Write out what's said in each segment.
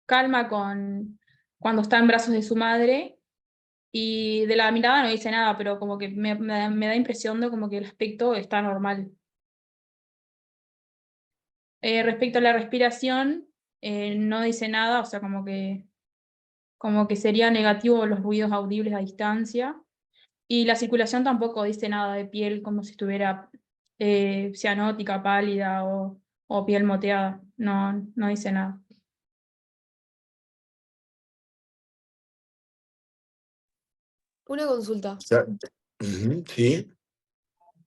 calma cuando está en brazos de su madre, y de la mirada no dice nada, pero como que me da impresión de como que el aspecto está normal. Respecto a la respiración, no dice nada, o sea, como que sería negativo los ruidos audibles a distancia. Y la circulación tampoco dice nada de piel, como si estuviera cianótica, pálida o piel moteada. No, no dice nada. Una consulta. sea, ujú, sí.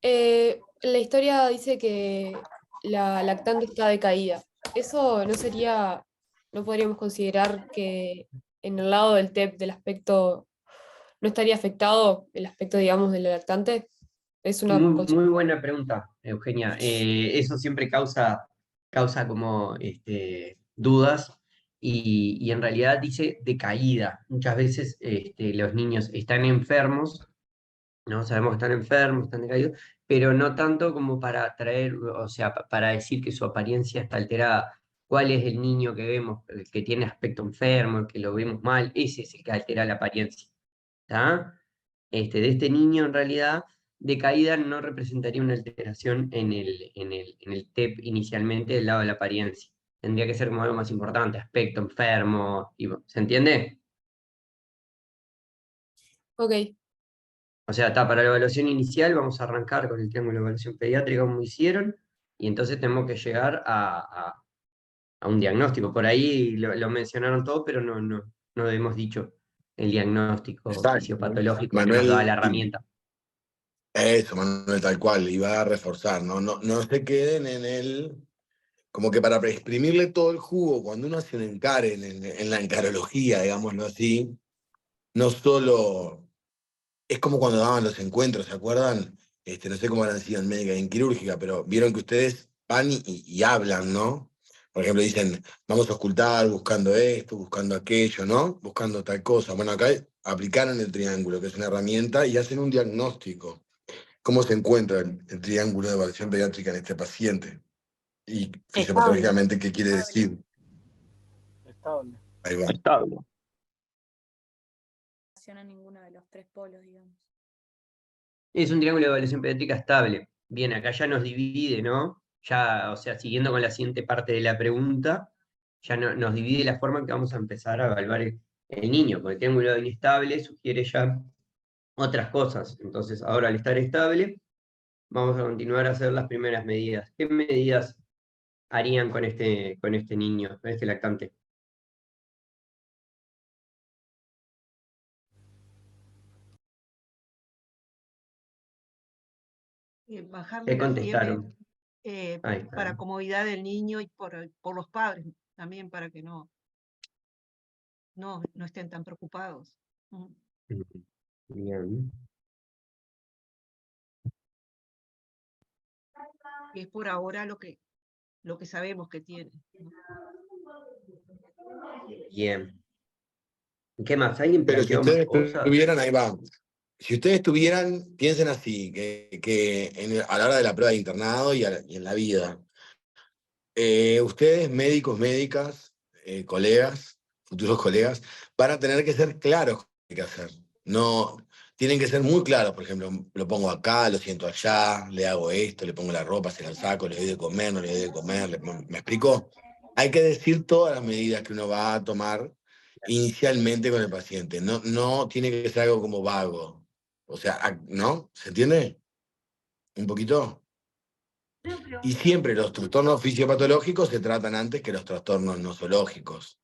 La historia dice que la lactante está decaída. ¿Eso no sería, no podríamos considerar que en el lado del TEP, del aspecto, no estaría afectado el aspecto, digamos, de la lactante? Es una Muy, consulta. muy buena pregunta, Eugenia. Eso siempre causa como dudas y en realidad dice decaída. Muchas veces los niños están enfermos, ¿no? Sabemos que están enfermos, están decaídos, pero no tanto como para traer, o sea, para decir que su apariencia está alterada. ¿Cuál es el niño que vemos, el que tiene aspecto enfermo, el que lo vemos mal? Ese es el que altera la apariencia. ¿Está? De este niño, en realidad, decaída no representaría una alteración en el TEP inicialmente del lado de la apariencia. Tendría que ser como algo más importante, aspecto enfermo, ¿se entiende? Ok. O sea, está para la evaluación inicial, vamos a arrancar con el triángulo de evaluación pediátrica como hicieron, y entonces tenemos que llegar a un diagnóstico. Por ahí lo mencionaron todo, pero no hemos dicho el diagnóstico Exacto. fisiopatológico que nos da la Manuel, herramienta. eso, Manuel, tal cual, iba a reforzar, ¿no? No se queden en el, como que para exprimirle todo el jugo, cuando uno hace un encare en la encarología, digámoslo así, no solo, es como cuando daban los encuentros, ¿se acuerdan? No sé cómo habrán sido en médica y en quirúrgica, pero vieron que ustedes van y hablan, ¿no? Por ejemplo, dicen, vamos a ocultar buscando esto, buscando aquello, ¿no? Buscando tal cosa. Bueno, acá aplicaron el triángulo, que es una herramienta, y hacen un diagnóstico. ¿Cómo se encuentra el triángulo de evaluación pediátrica en este paciente? Y Estable. fisiopatológicamente, ¿qué quiere decir? Estable. Ahí va. Estable. A ninguno de los tres polos, digamos. Es un triángulo de evaluación pediátrica estable. Bien, acá ya nos divide, ¿no? Ya, o sea, siguiendo con la siguiente parte de la pregunta, ya nos divide la forma en que vamos a empezar a evaluar el niño, porque el triángulo inestable sugiere ya otras cosas. Entonces, ahora al estar estable, vamos a continuar a hacer las primeras medidas. ¿Qué medidas harían con este niño, con este lactante? Bajarle ¿Qué la fiebre contestaron? Ahí está. para comodidad del niño y por los padres también, para que no estén tan preocupados. Ujú. Bien. Y es por ahora lo que sabemos que tiene, ¿no? Bien. ¿Qué más? ¿Alguien Pero si planteó más ustedes cosas? tuvieran, ahí va. Si ustedes tuvieran, piensen así, que a la hora de la prueba de internado y en la vida, ustedes, médicos, médicas, colegas, futuros colegas, van a tener que ser claros con qué hay que hacer. No, tienen que ser muy claros, por ejemplo, lo pongo acá, lo siento allá, le hago esto, le pongo la ropa, se la saco, le doy de comer, no le doy de comer, ¿me explico? Hay que decir todas las medidas que uno va a tomar inicialmente con el paciente. No tiene que ser algo como vago. O sea, ¿no? ¿Se entiende? ¿Un poquito? Y siempre los trastornos fisiopatológicos se tratan antes que los trastornos nosológicos.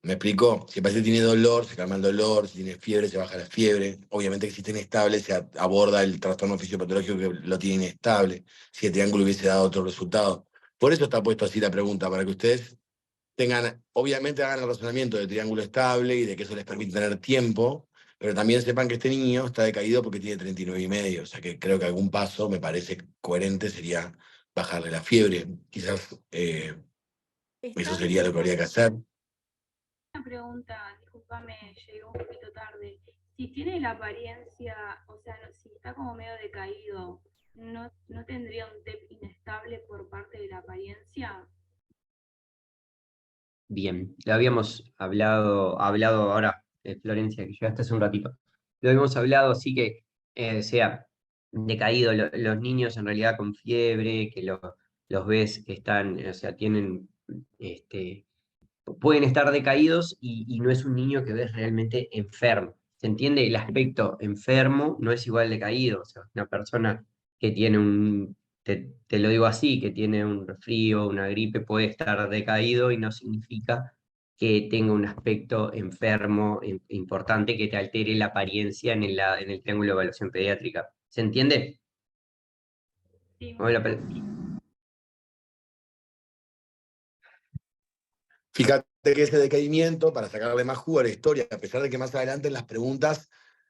¿Me explico? Si el paciente tiene dolor, se calma el dolor, si tiene fiebre, se baja la fiebre. Obviamente que si está inestable, se aborda el trastorno fisiopatológico que lo tiene inestable, si el triángulo hubiese dado otro resultado. Por eso está puesto así la pregunta, para que ustedes tengan, obviamente hagan el razonamiento del triángulo estable y de que eso les permite tener tiempo, pero también sepan que este niño está decaído porque tiene 39,5, o sea que creo que algún paso, me parece coherente, sería bajarle la fiebre. Quizás eso sería lo que habría que hacer. Una pregunta, discúlpame, llegué un poquito tarde. Si tiene la apariencia, o sea, si está como medio decaído, ¿no tendría un TEP inestable por parte de la apariencia? Bien, lo habíamos hablado ahora, Florencia, que llegaste hace un ratito. Lo habíamos hablado, así que sea decaído los niños en realidad con fiebre, que los ves que están, o sea, tienen, pueden estar decaídos y no es un niño que ves realmente enfermo. ¿Se entiende? El aspecto enfermo no es igual decaído. O sea, una persona que tiene te lo digo así, que tiene un resfrío, una gripe, puede estar decaído y no significa que tenga un aspecto enfermo importante que te altere la apariencia en el triángulo de evaluación pediátrica. ¿Se entiende? Sí, Hola, Fíjate que ese decaimiento, para sacarle más jugo a la historia, a pesar de que más adelante en las preguntas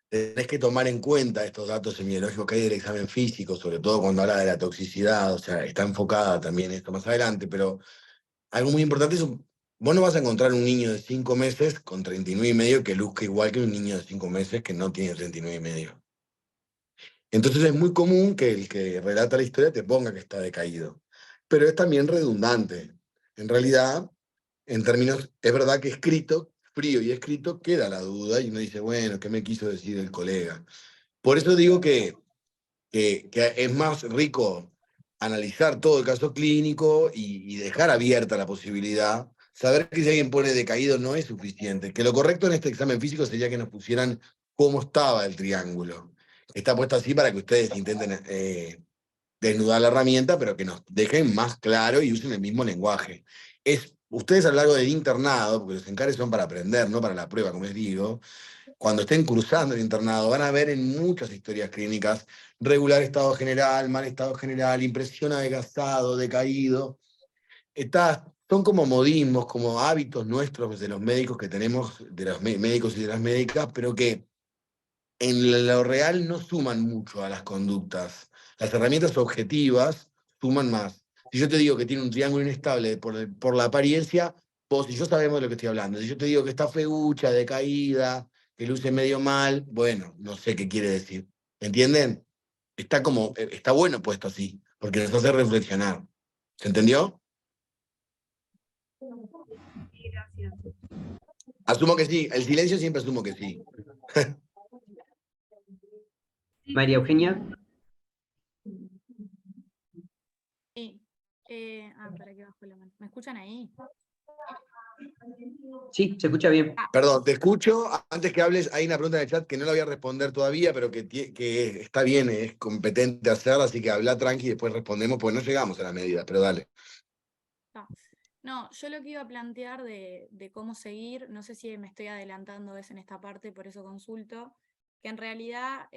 tenés que tomar en cuenta estos datos semiológicos que hay del examen físico, sobre todo cuando habla de la toxicidad, o sea, está enfocada también esto más adelante, pero algo muy importante es, vos no vas a encontrar un niño de 5 meses con 39,5 que luzca igual que un niño de 5 meses que no tiene 39,5. Entonces es muy común que el que relata la historia te ponga que está decaído, pero es también redundante. En realidad, en términos, es verdad que escrito, frío y escrito, queda la duda y uno dice, bueno, ¿qué me quiso decir el colega? Por eso digo que es más rico analizar todo el caso clínico y dejar abierta la posibilidad. Saber que si alguien pone decaído no es suficiente. Que lo correcto en este examen físico sería que nos pusieran cómo estaba el triángulo. Está puesto así para que ustedes intenten desnudar la herramienta, pero que nos dejen más claro y usen el mismo lenguaje. Ustedes a lo largo del internado, porque los encares son para aprender, no para la prueba, como les digo, cuando estén cruzando el internado, van a ver en muchas historias clínicas regular estado general, mal estado general, impresión adelgazado, decaído. Son como modismos, como hábitos nuestros de los médicos que tenemos, de los médicos y de las médicas, pero que en lo real no suman mucho a las conductas. Las herramientas objetivas suman más. Si yo te digo que tiene un triángulo inestable por la apariencia, vos y yo sabemos de lo que estoy hablando. Si yo te digo que está feucha, decaída, que luce medio mal, bueno, no sé qué quiere decir. ¿Entienden? Está bueno puesto así, porque nos hace reflexionar. ¿Se entendió? Sí, gracias. Asumo que sí. El silencio siempre asumo que sí. María Eugenia. Sí. Para que bajo la mano. ¿Me escuchan ahí? Sí, se escucha bien. Perdón, te escucho. Antes que hables, hay una pregunta en el chat que no la voy a responder todavía, pero que está bien, es competente hacerla, así que habla tranqui y después respondemos, porque no llegamos a la medida, pero dale. No, yo lo que iba a plantear de cómo seguir, no sé si me estoy adelantando en esta parte, por eso consulto, que en realidad,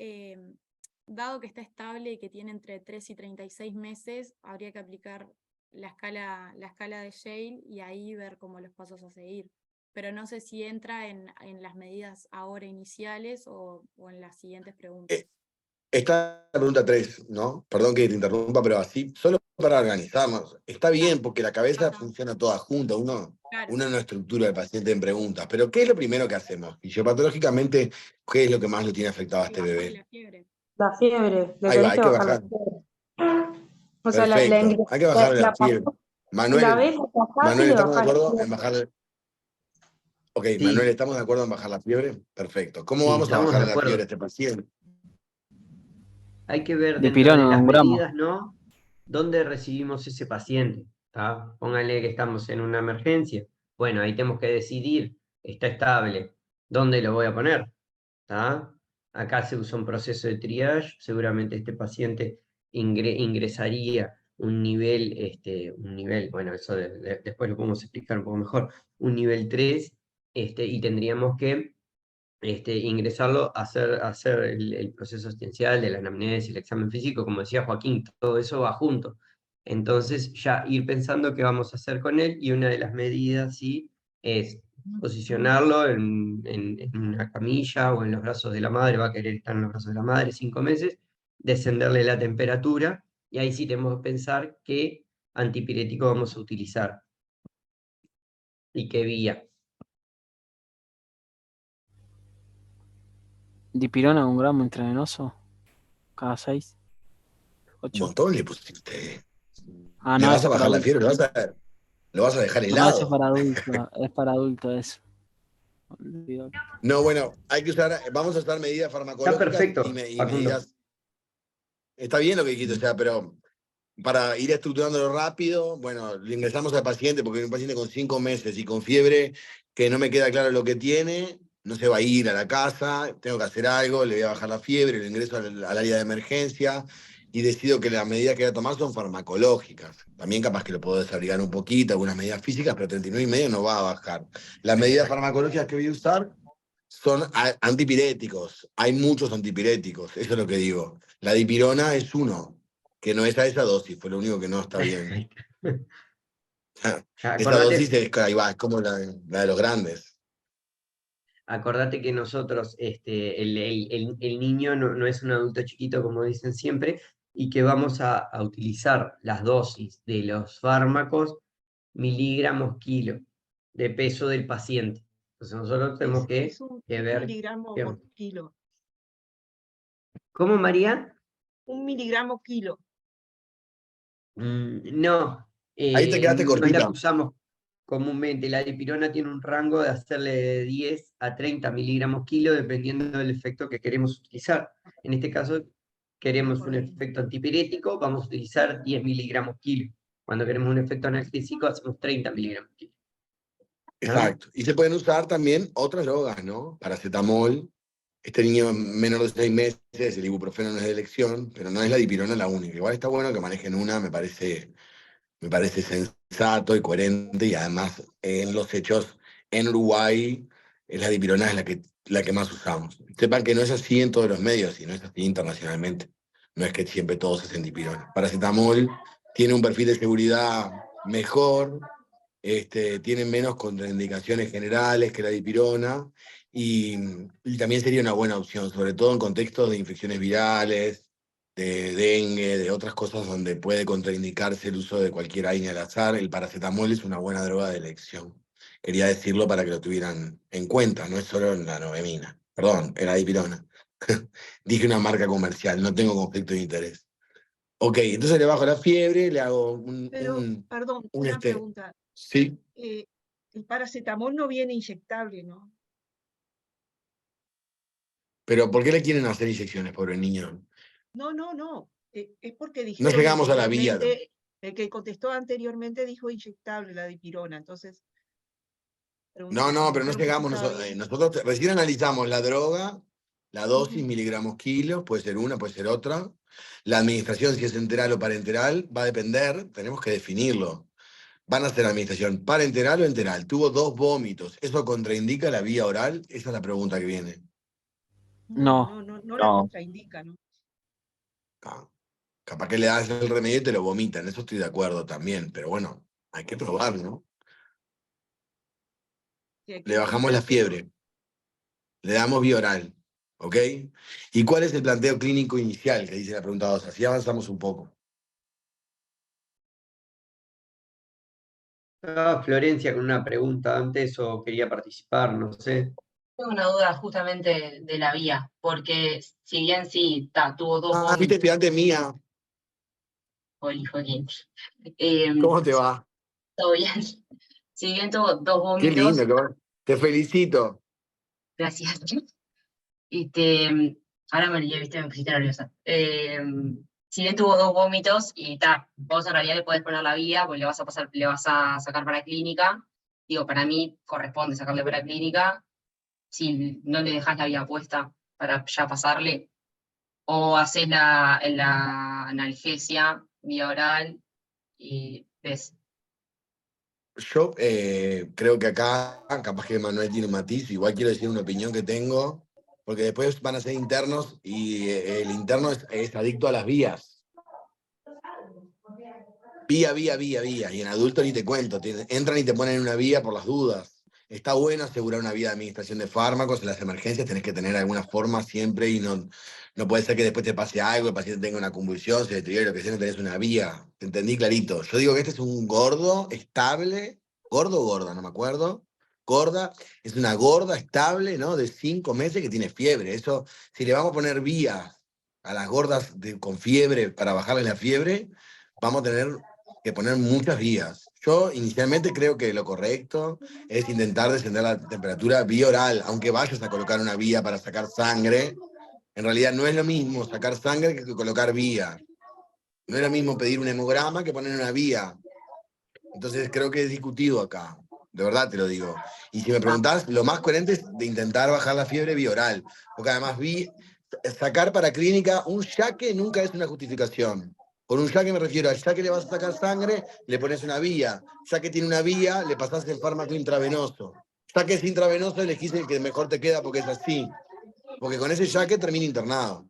dado que está estable y que tiene entre 3 y 36 meses, habría que aplicar la escala de Yale y ahí ver como los pasos a seguir. Pero no sé si entra en las medidas ahora iniciales o en las siguientes preguntas. Esta es la pregunta 3, ¿no? Perdón que te interrumpa, pero así, solo para organizarnos. Está bien, porque la cabeza funciona toda junta, uno no estructura al paciente en preguntas, pero ¿qué es lo primero que hacemos? Fisiopatológicamente, ¿qué es lo que más lo tiene afectado a este bebé? La fiebre. La fiebre, le Ahí va, tenés hay que que bajar la bajar. fiebre. O sea, Perfecto, hay que bajarle la fiebre. la ves, la bajás y Manuel, le ¿estamos de bajás la acuerdo en fiebre. bajarle? Ok, Sí. Manuel, ¿estamos de acuerdo en bajar la fiebre? Perfecto. ¿Cómo Sí, vamos a estamos de bajar la acuerdo. fiebre a este paciente? Hay que ver dentro Dipirona, de las 1 gramo. medidas, ¿no? ¿Dónde recibimos ese paciente? ¿Tá? Póngale que estamos en una emergencia. Bueno, ahí tenemos que decidir, está estable, ¿dónde lo voy a poner? ¿Tá? Acá se usa un proceso de triage, seguramente este paciente ingresaría un nivel, bueno, eso después lo podemos explicar un poco mejor, un nivel 3, y tendríamos que ingresarlo, hacer el proceso asistencial de la anamnesis, el examen físico, como decía Joaquín, todo eso va junto. Entonces ya ir pensando qué vamos a hacer con él y una de las medidas, sí, es posicionarlo en una camilla o en los brazos de la madre, va a querer estar en los brazos de la madre 5 meses, descenderle la temperatura y ahí sí tenemos que pensar qué antipirético vamos a utilizar y qué vía. Dipirona, 1 gramo intravenoso. Cada 6. Un 8. montón le pusiste. Ah, ¿Le no, vas eso a para bajar la adultos. fiebre? ¿Le vas a ver? Lo vas a dejar No, eso es helado. para adultos eso. Olvídate. No, bueno, vamos a usar medidas Está farmacológicas perfecto, y Facundo. medidas. Está bien lo que dijiste, o sea, pero para ir estructurándolo rápido, bueno, le ingresamos al paciente, porque un paciente con 5 meses y con fiebre, que no me queda claro lo que tiene, no se va a ir a la casa, tengo que hacer algo, le voy a bajar la fiebre, lo ingreso al área de emergencia y decido que las medidas que voy a tomar son farmacológicas. También capaz que lo puedo desabrigar un poquito, algunas medidas físicas, pero 39,5 no va a bajar. Las medidas farmacológicas que voy a usar son antipiréticos. Hay muchos antipiréticos, eso es lo que digo. La dipirona es uno, que no es a esa dosis, fue lo único que no está bien. Esa dosis ahí va, es como la de los grandes. Acordate que nosotros, el niño no es un adulto chiquito, como dicen siempre, y que vamos a utilizar las dosis de los fármacos miligramos kilo de peso del paciente. Entonces nosotros tenemos Es un ver. miligramo por kilo. ¿Cómo, María? 1 miligramo kilo. No, Ahí te quedaste no es la cortita. que usamos comúnmente. La dipirona tiene un rango de hacerle de 10 a 30 miligramos kilo, dependiendo del efecto que queremos utilizar. En este caso, queremos un efecto antipirético, vamos a utilizar 10 miligramos kilo. Cuando queremos un efecto analgésico, hacemos 30 miligramos kilo. Exacto. Y se pueden usar también otras drogas, ¿no? Paracetamol. Este niño menor de 6 meses, el ibuprofeno no es de elección, pero no es la dipirona la única. Igual está bueno que manejen una, me parece sensato y coherente, y además en los hechos en Uruguay la dipirona es la que más usamos. Sepan que no es así en todos los medios, sino es así internacionalmente. No es que siempre todos hacen dipirona. Paracetamol tiene un perfil de seguridad mejor, tiene menos contraindicaciones generales que la dipirona, y también sería una buena opción, sobre todo en contextos de infecciones virales, de dengue, de otras cosas donde puede contraindicarse el uso de cualquier AINE al azar. El paracetamol es una buena droga de elección. Quería decirlo para que lo tuvieran en cuenta, no es solo en la novemina. Perdón, en la dipirona. Dije una marca comercial, no tengo conflicto de interés. Ok, entonces le bajo la fiebre, le hago Pero, perdón, una pregunta. Sí. El paracetamol no viene inyectable, ¿no? Pero ¿por qué le quieren hacer inyecciones, pobre niño? No. Es porque No dijeron llegamos a la vía. el que contestó anteriormente dijo inyectable la dipirona, entonces. No, pero no llegamos. Nosotros recién analizamos la droga, la dosis, miligramos kilos, puede ser una, puede ser otra. La administración, si es enteral o parenteral, va a depender, tenemos que definirlo. ¿Van a hacer administración parenteral o enteral? Tuvo 2 vómitos. ¿Eso contraindica la vía oral? Esa es la pregunta que viene. No la contraindica, ¿no? Capaz que le das el remedio y te lo vomitan, eso estoy de acuerdo también, pero bueno, hay que probar, ¿no? Le bajamos la fiebre, le damos vía oral, ¿ok? ¿Y cuál es el planteo clínico inicial que dice la pregunta 2? Así avanzamos un poco. Florencia con una pregunta antes o quería participar, no sé. Tengo una duda justamente de la vía, porque si bien sí tuvo 2 vómitos. Viste, estudiante mía. Oli, Joaquín. ¿Cómo te va? Todo bien. Si bien tuvo 2 Qué vómitos. lindo, te felicito. Gracias. Ahora me lié, viste, me pusiste nerviosa. Si bien tuvo 2 vómitos y vos en realidad le podés poner la vía, pues le vas a sacar para clínica. Digo, para mí corresponde sacarle para clínica. Si no le dejás la vía puesta para ya pasarle, o haces la analgesia vía oral y ves. Yo creo que acá, capaz que Manuel tiene un matiz, igual quiero decir una opinión que tengo, porque después van a ser internos y el interno es adicto a las vías. Vía. Y en adulto ni te cuento, entran y te ponen una vía por las dudas. Está bueno asegurar una vía de administración de fármacos. En las emergencias tenés que tener alguna forma siempre y no puede ser que después te pase algo, el paciente tenga una convulsión, se deteriore, lo que sea, no tenés una vía. Te entendí clarito. Yo digo que este es un gordo estable, gordo o gorda, no me acuerdo. Gorda, es una gorda estable, ¿no? De 5 meses que tiene fiebre. Eso, si le vamos a poner vías a las gordas con fiebre para bajarles la fiebre, vamos a tener que poner muchas vías. Yo inicialmente creo que lo correcto es intentar descender la temperatura vía oral, aunque vayas a colocar una vía para sacar sangre. En realidad no es lo mismo sacar sangre que colocar vía. No es lo mismo pedir un hemograma que poner una vía. Entonces creo que es discutido acá. De verdad te lo digo. Y si me preguntás, lo más coherente es de intentar bajar la fiebre vía oral. Porque además sacar para clínica un yaque nunca es una justificación. Por un yaque me refiero al yaque le vas a sacar sangre, le pones una vía. Ya que tiene una vía, le pasás el fármaco intravenoso. Ya que es intravenoso, elegís el que mejor te queda porque es así. Porque con ese yaque termina internado.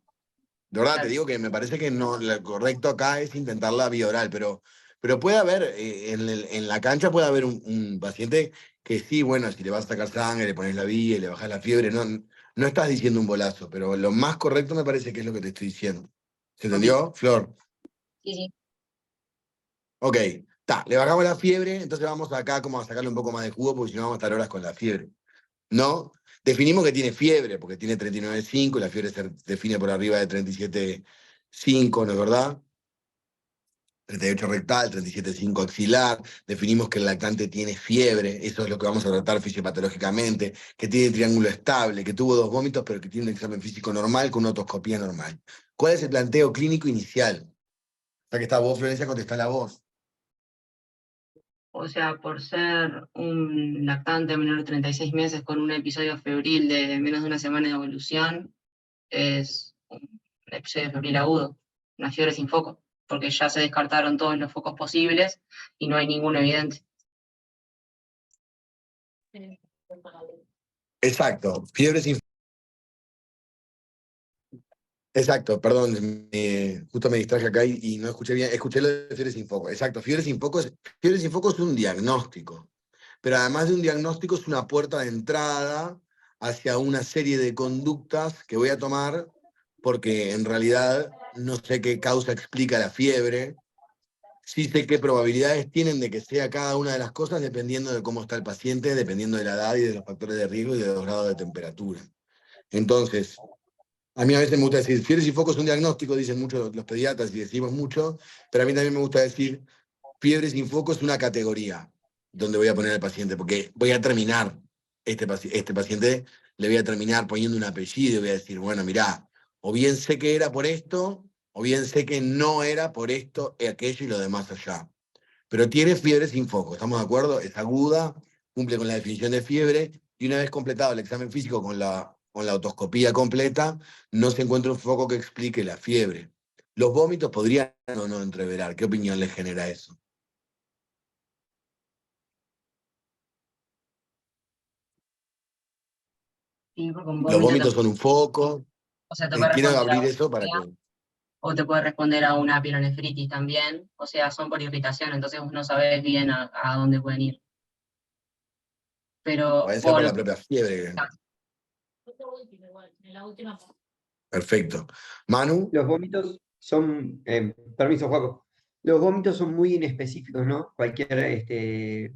De verdad, te digo que me parece que no, lo correcto acá es intentar la vía oral, pero puede haber, en la cancha puede haber un paciente que sí, bueno, si le vas a sacar sangre, le pones la vía y le bajas la fiebre, no estás diciendo un bolazo, pero lo más correcto me parece que es lo que te estoy diciendo. ¿Se entendió, Flor? Sí, sí. Ok, le bajamos la fiebre, entonces vamos acá como a sacarle un poco más de jugo, porque si no vamos a estar horas con la fiebre. ¿No? Definimos que tiene fiebre, porque tiene 39,5, la fiebre se define por arriba de 37,5, ¿no es verdad? 38 rectal, 37,5 axilar. Definimos que el lactante tiene fiebre, eso es lo que vamos a tratar fisiopatológicamente, que tiene triángulo estable, que tuvo 2 vómitos, pero que tiene un examen físico normal con una otoscopía normal. ¿Cuál es el planteo clínico inicial? Ya que está vos, Florencia, contestá la voz. O sea, por ser un lactante menor de 36 meses con un episodio febril de menos de una semana de evolución, es un episodio febril agudo, una fiebre sin foco, porque ya se descartaron todos los focos posibles y no hay ninguno evidente. Exacto, fiebre sin. Exacto, perdón, justo me distraje acá y no escuché bien, escuché lo de fiebre sin foco. Exacto, fiebre sin foco es un diagnóstico, pero además de un diagnóstico es una puerta de entrada hacia una serie de conductas que voy a tomar porque en realidad no sé qué causa explica la fiebre, sí sé qué probabilidades tienen de que sea cada una de las cosas dependiendo de cómo está el paciente, dependiendo de la edad y de los factores de riesgo y de los grados de temperatura. Entonces, a mí a veces me gusta decir, fiebre sin foco es un diagnóstico, dicen muchos los pediatras y decimos mucho, pero a mí también me gusta decir, fiebre sin foco es una categoría donde voy a poner al paciente, porque voy a terminar, este paciente le voy a terminar poniendo un apellido y voy a decir, bueno, mirá, o bien sé que era por esto, o bien sé que no era por esto, aquello y lo demás allá. Pero tiene fiebre sin foco, ¿estamos de acuerdo? Es aguda, cumple con la definición de fiebre, y una vez completado el examen físico con la otoscopía completa, no se encuentra un foco que explique la fiebre. Los vómitos podrían o no entreverar. ¿Qué opinión les genera eso? Sí, porque un Los vómito vómitos son un foco. o sea, te puede Quiero responder a abrir una eso para que. diarrea, o te puede responder a una pielonefritis también, o sea, son por irritación, entonces vos no sabés bien a dónde pueden ir. Pero Puede ser por la propia fiebre. Perfecto. Manu. Los vómitos son, permiso, Joaco, los vómitos son muy inespecíficos, ¿no? Cualquier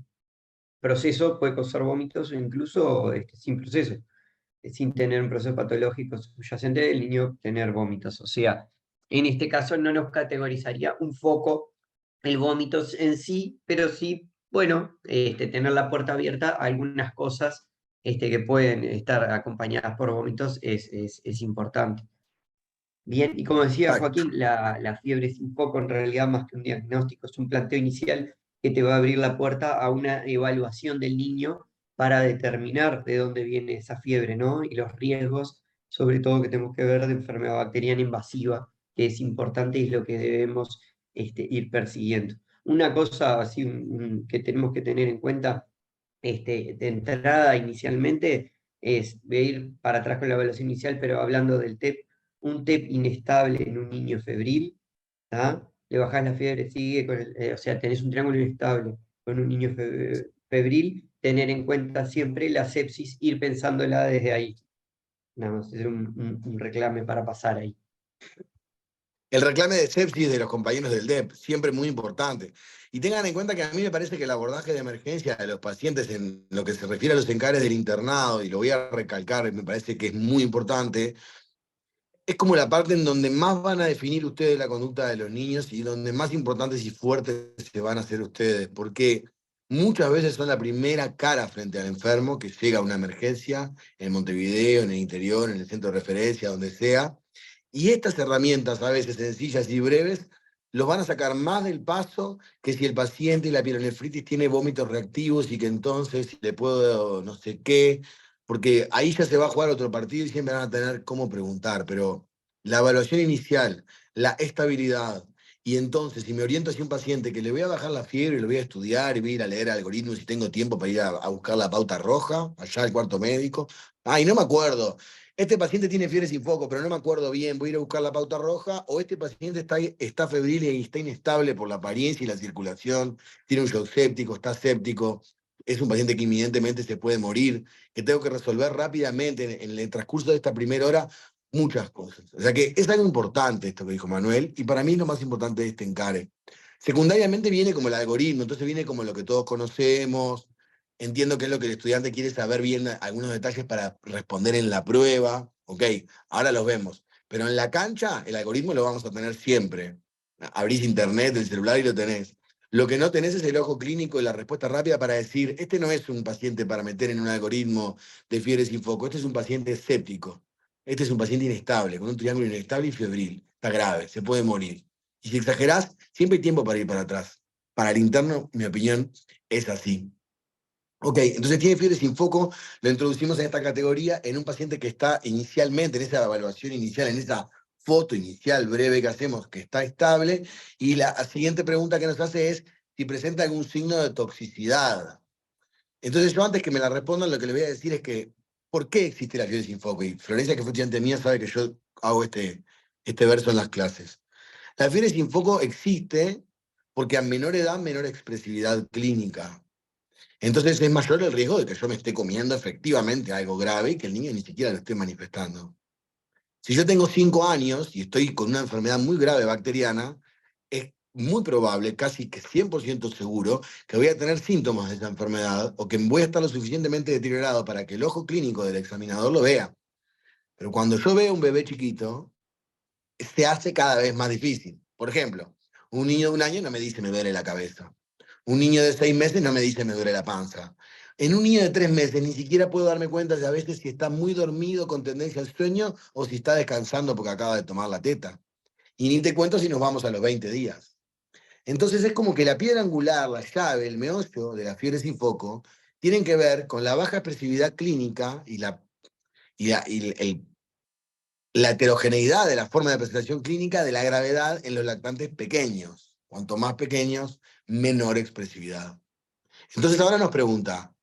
proceso puede causar vómitos o incluso sin proceso, sin tener un proceso patológico subyacente, el niño tener vómitos. O sea, en este caso no nos categorizaría un foco el vómito en sí, pero sí, bueno, tener la puerta abierta a algunas cosas que pueden estar acompañadas por vómitos es importante. Bien, y como decía Exacto. Joaquín, la fiebre es un poco en realidad más que un diagnóstico, es un planteo inicial que te va a abrir la puerta a una evaluación del niño para determinar de dónde viene esa fiebre, ¿no? Y los riesgos, sobre todo que tenemos que ver de enfermedad bacteriana invasiva, que es importante y es lo que debemos ir persiguiendo. Una cosa así que tenemos que tener en cuenta de entrada inicialmente es, voy a ir para atrás con la evaluación inicial, pero hablando del TEP, un TEP inestable en un niño febril, ¿tá? Le bajás la fiebre, sigue con o sea, tenés un triángulo inestable con un niño febril, tener en cuenta siempre la sepsis, ir pensándola desde ahí. Nada más, es un reclame para pasar ahí. El reclame de sepsis de los compañeros del DEP, siempre muy importante. Y tengan en cuenta que a mí me parece que el abordaje de emergencia de los pacientes en lo que se refiere a los encares del internado, y lo voy a recalcar, me parece que es muy importante, es como la parte en donde más van a definir ustedes la conducta de los niños y donde más importantes y fuertes se van a hacer ustedes, porque muchas veces son la primera cara frente al enfermo que llega a una emergencia en Montevideo, en el interior, en el centro de referencia, donde sea, y estas herramientas, a veces sencillas y breves, los van a sacar más del paso que si el paciente y la pielonefritis tiene vómitos reactivos y que entonces le puedo no sé qué, porque ahí ya se va a jugar otro partido y siempre van a tener cómo preguntar, pero la evaluación inicial, la estabilidad, y entonces si me oriento hacia un paciente que le voy a bajar la fiebre y lo voy a estudiar y voy a ir a leer algoritmos y tengo tiempo para ir a buscar la pauta roja, allá al cuarto médico, ay, no me acuerdo, este paciente tiene fiebre sin foco, pero no me acuerdo bien, voy a ir a buscar la pauta roja, o este paciente está febril y está inestable por la apariencia y la circulación, tiene un shock séptico, está séptico, es un paciente que inminentemente se puede morir, que tengo que resolver rápidamente en el transcurso de esta primera hora muchas cosas. O sea que es algo importante esto que dijo Manuel, y para mí es lo más importante de este encare. Secundariamente viene como el algoritmo, entonces viene como lo que todos conocemos, entiendo que es lo que el estudiante quiere saber bien algunos detalles para responder en la prueba, ok, ahora los vemos, pero en la cancha el algoritmo lo vamos a tener siempre. Abrís internet, el celular y lo tenés. Lo que no tenés es el ojo clínico y la respuesta rápida para decir, este no es un paciente para meter en un algoritmo de fiebre sin foco, este es un paciente escéptico, este es un paciente inestable, con un triángulo inestable y febril, está grave, se puede morir. Y si exagerás, siempre hay tiempo para ir para atrás. Para el interno, mi opinión, es así. Ok, entonces tiene fiebre sin foco, lo introducimos en esta categoría en un paciente que está inicialmente, en esa evaluación inicial, en esa foto inicial breve que hacemos, que está estable, y la siguiente pregunta que nos hace es si presenta algún signo de toxicidad. Entonces yo antes que me la respondan, lo que le voy a decir es que, ¿por qué existe la fiebre sin foco? Y Florencia, que fue estudiante mía, sabe que yo hago este verso en las clases. La fiebre sin foco existe porque a menor edad, menor expresividad clínica. Entonces es mayor el riesgo de que yo me esté comiendo efectivamente algo grave y que el niño ni siquiera lo esté manifestando. Si yo tengo 5 años y estoy con una enfermedad muy grave bacteriana, es muy probable, casi que 100% seguro, que voy a tener síntomas de esa enfermedad o que voy a estar lo suficientemente deteriorado para que el ojo clínico del examinador lo vea. Pero cuando yo veo un bebé chiquito, se hace cada vez más difícil. Por ejemplo, un niño de 1 año no me dice me duele la cabeza. Un niño de 6 meses no me dice me duele la panza. En un niño de 3 meses ni siquiera puedo darme cuenta de a veces si está muy dormido con tendencia al sueño o si está descansando porque acaba de tomar la teta. Y ni te cuento si nos vamos a los 20 días. Entonces es como que la piedra angular, la llave, el meollo de la fiebre sin foco, tienen que ver con la baja expresividad clínica y la heterogeneidad de la forma de presentación clínica de la gravedad en los lactantes pequeños. Cuanto más pequeños, menor expresividad. Entonces ahora nos pregunta,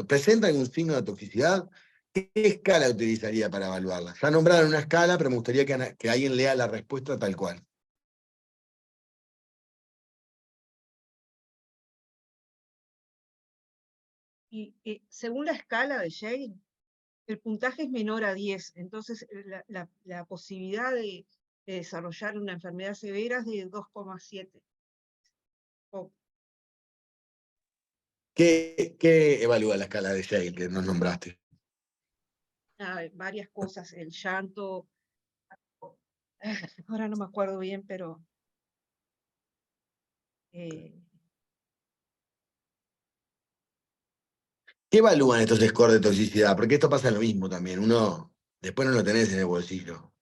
¿presenta algún signo de toxicidad? ¿Qué escala utilizaría para evaluarla? Ya nombraron una escala, pero me gustaría que alguien lea la respuesta tal cual. Y según la escala de Yale, el puntaje es menor a 10, entonces la posibilidad de desarrollar una enfermedad severa es de 2,7. ¿Qué evalúa la escala de Yale que nos nombraste? Varias cosas, el llanto, ahora no me acuerdo bien, pero ¿Qué evalúan estos scores de toxicidad? Porque esto pasa lo mismo también. Uno después no lo tenés en el bolsillo.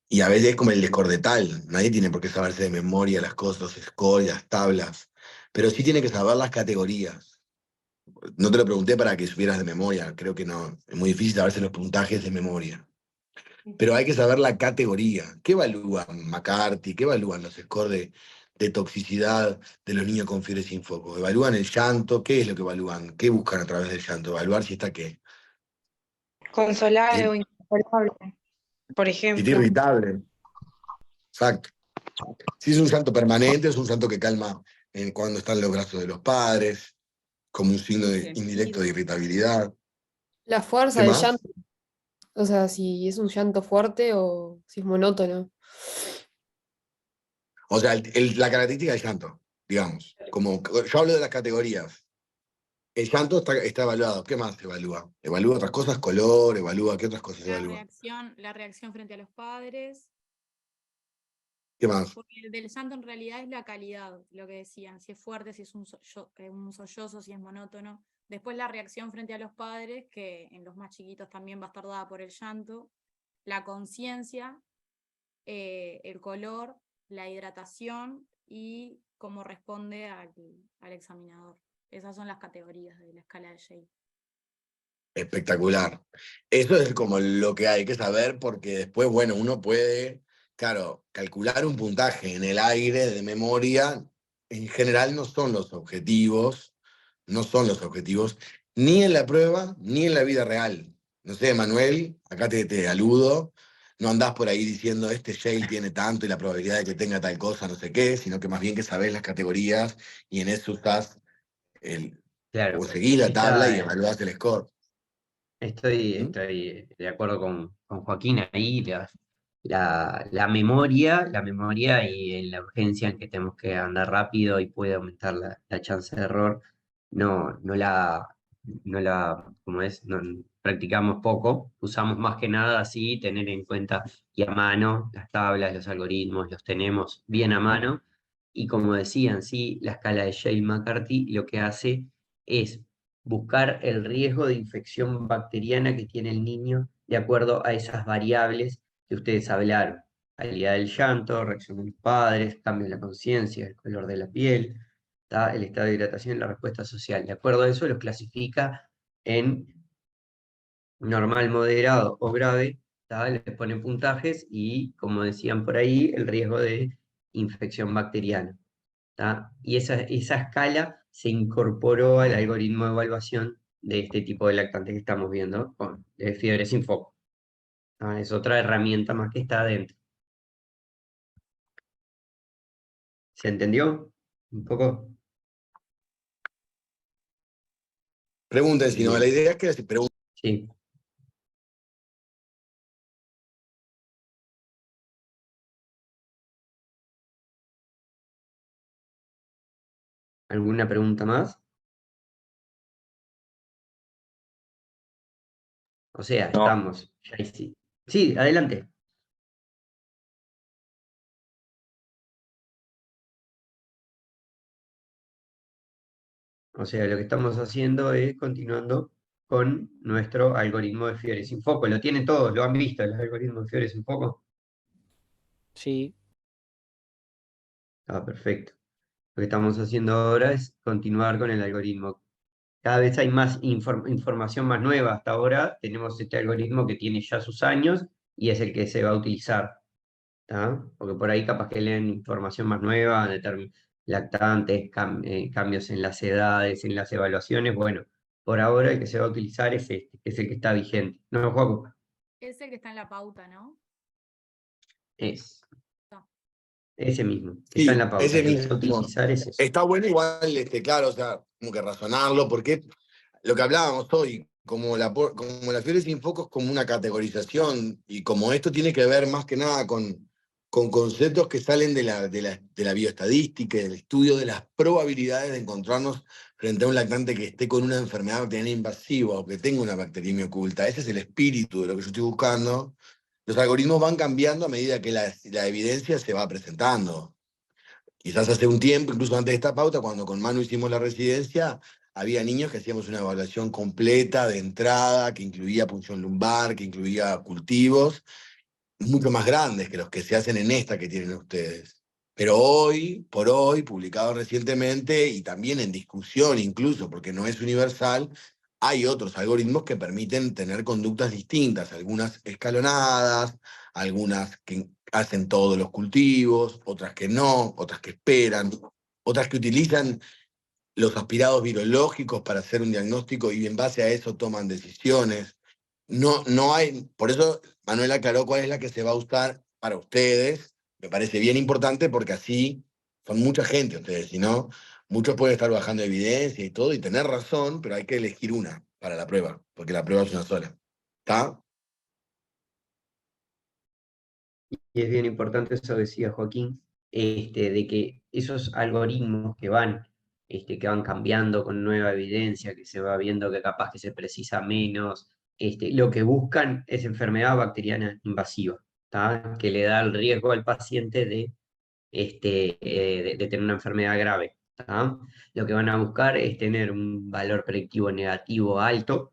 Y a veces es como el score de tal. Nadie tiene por qué saberse de memoria las cosas, los scores, las tablas. Pero sí tiene que saber las categorías. No te lo pregunté para que supieras de memoria. Creo que no. Es muy difícil saberse los puntajes de memoria. Pero hay que saber la categoría. ¿Qué evalúan McCarthy? ¿Qué evalúan los scores de toxicidad de los niños con fiebre sin foco? ¿Evalúan el llanto? ¿Qué es lo que evalúan? ¿Qué buscan a través del llanto? ¿Evaluar si está qué? Consolable o Si inconsolable, por está ejemplo. irritable. Exacto. Si es un llanto permanente, es un llanto que calma cuando están en los brazos de los padres, como un signo indirecto de irritabilidad. La fuerza ¿Qué del más? llanto, o sea, si es un llanto fuerte o si es monótono. O sea, la característica del llanto, digamos. Como yo hablo de las categorías. El llanto está evaluado. ¿Qué más evalúa? ¿Evalúa otras cosas? ¿Color? ¿Evalúa qué otras cosas evalúa? La reacción frente a los padres. ¿Qué más? Porque el del llanto en realidad es la calidad, lo que decían, si es fuerte, si es un sollozo, si es monótono. Después la reacción frente a los padres, que en los más chiquitos también va a estar dada por el llanto. La conciencia, el color, la hidratación y cómo responde al examinador. Esas son las categorías de la escala de Shade. Espectacular. Eso es como lo que hay que saber porque después, bueno, uno puede, claro, calcular un puntaje en el aire de memoria. En general no son los objetivos, ni en la prueba, ni en la vida real. No sé, Manuel, acá te aludo, no andás por ahí diciendo este Yale tiene tanto y la probabilidad de que tenga tal cosa, no sé qué, sino que más bien que sabés las categorías y en eso usás Claro, o seguís la tabla y esta, evaluás el score. ¿Mm? estoy de acuerdo con Joaquín ahí, la memoria y en la urgencia en que tenemos que andar rápido y puede aumentar la chance de error, como es, no, practicamos poco, usamos más que nada así, tener en cuenta y a mano las tablas, los algoritmos, los tenemos bien a mano, y como decían, sí, la escala de Shale-McCarthy lo que hace es buscar el riesgo de infección bacteriana que tiene el niño de acuerdo a esas variables que ustedes hablaron. Calidad del llanto, reacción de los padres, cambio en la conciencia, el color de la piel, ¿tá? El estado de hidratación y la respuesta social. De acuerdo a eso los clasifica en normal, moderado o grave, ¿tá? Les ponen puntajes y, como decían por ahí, el riesgo de infección bacteriana. ¿Tá? Y esa escala se incorporó al algoritmo de evaluación de este tipo de lactantes que estamos viendo con fiebre sin foco. ¿Tá? Es otra herramienta más que está adentro. ¿Se entendió? ¿Un poco? Pregunten, si no, la Bien, idea es que se pregunten. sí. ¿Alguna pregunta más? O sea, estamos. Ya sí. Sí, adelante. O sea, lo que estamos haciendo es continuando con nuestro algoritmo de fiebre sin foco. Lo tienen todos, lo han visto, el algoritmo de fiebre sin foco. Sí, Ah, perfecto. Lo que estamos haciendo ahora es continuar con el algoritmo. Cada vez hay más información más nueva. Hasta ahora tenemos este algoritmo que tiene ya sus años y es el que se va a utilizar. ¿Tá? Porque por ahí capaz que leen información más nueva, lactantes, cambios en las edades, en las evaluaciones. Bueno, por ahora el que se va a utilizar es este, que es el que está vigente. ¿No, Joaco? Es el que está en la pauta, ¿no? Es No. ese mismo, que está en Sí, la pauta. ese El que se va a mismo. utilizar es eso. Está bueno igual, claro, o sea, como que razonarlo, porque lo que hablábamos hoy, como la fiebre sin foco es como una categorización, y como esto tiene que ver más que nada con conceptos que salen de la bioestadística y del estudio de las probabilidades de encontrarnos frente a un lactante que esté con una enfermedad bacteriana invasiva o que tenga una bacteriemia oculta. Ese es el espíritu de lo que yo estoy buscando. Los algoritmos van cambiando a medida que la evidencia se va presentando. Quizás hace un tiempo, incluso antes de esta pauta, cuando con Manu hicimos la residencia, había niños que hacíamos una evaluación completa de entrada, que incluía punción lumbar, que incluía cultivos, mucho más grandes que los que se hacen en esta que tienen ustedes. Pero hoy, por hoy, publicado recientemente y también en discusión incluso, porque no es universal, hay otros algoritmos que permiten tener conductas distintas, algunas escalonadas, algunas que hacen todos los cultivos, otras que no, otras que esperan, otras que utilizan los aspirados virológicos para hacer un diagnóstico y en base a eso toman decisiones. No hay, por eso Manuel aclaró cuál es la que se va a usar para ustedes. Me parece bien importante porque así son mucha gente ustedes, si no, muchos pueden estar bajando evidencia y todo y tener razón, pero hay que elegir una para la prueba, porque la prueba es una sola. ¿Está? Y es bien importante, eso decía Joaquín, de que esos algoritmos que van que van cambiando con nueva evidencia, que se va viendo que capaz que se precisa menos. Lo que buscan es enfermedad bacteriana invasiva, ¿tá? Que le da el riesgo al paciente de tener una enfermedad grave, ¿tá? Lo que van a buscar es tener un valor predictivo negativo alto,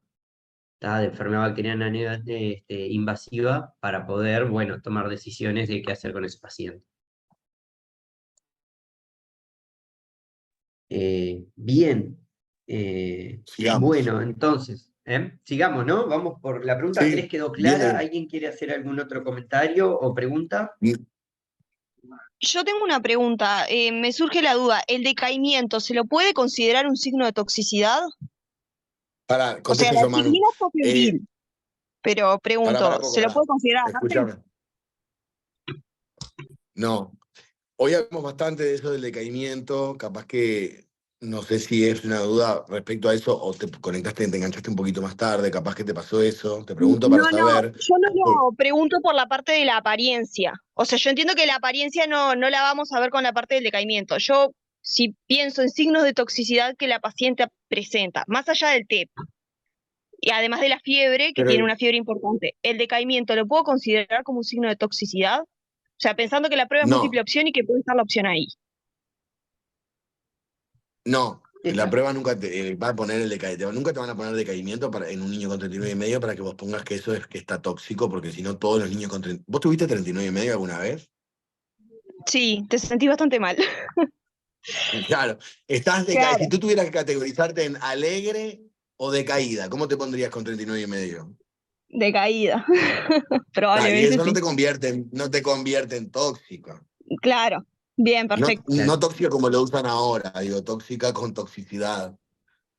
¿tá? De enfermedad bacteriana invasiva para poder, bueno, tomar decisiones de qué hacer con ese paciente. Bien. Sigamos. Bueno, entonces, sigamos, ¿no? Vamos por la pregunta. Sí, ¿3 quedó clara? bien. ¿Alguien quiere hacer algún otro comentario o pregunta? Yo tengo una pregunta, me surge la duda, ¿el decaimiento se lo puede considerar un signo de toxicidad? Para, O sea, contesto la yo, Manu. disciplina está febril, pero pregunto, Poco, ¿se lo pará. puede considerar aparte? Escúchame. No. Hoy hablamos bastante de eso del decaimiento, capaz que no sé si es una duda respecto a eso o te conectaste, te enganchaste un poquito más tarde, capaz que te pasó eso, te pregunto para No, saber. yo no lo pregunto por la parte de la apariencia. O sea, yo entiendo que la apariencia no la vamos a ver con la parte del decaimiento. Yo, si pienso en signos de toxicidad que la paciente presenta, más allá del TEP, y además de la fiebre, que Pero tiene una fiebre importante, ¿el decaimiento lo puedo considerar como un signo de toxicidad? O sea, pensando que la prueba es múltiple no, opción y que puede estar la opción ahí. no. La Esta. prueba nunca te va a poner el decaimiento, nunca te van a poner decaimiento en un niño con 39,5 para que vos pongas que eso es que está tóxico, porque si no todos los niños con 30. ¿Vos tuviste 39,5 alguna vez? Sí, te sentí bastante mal. Claro, Claro, si tú tuvieras que categorizarte en alegre o decaída, ¿cómo te pondrías con 39,5? decaída. Y Probablemente eso sí. no te convierte en tóxica. Claro, bien, No, perfecto. Claro. no tóxica como lo usan ahora, digo, tóxica con toxicidad.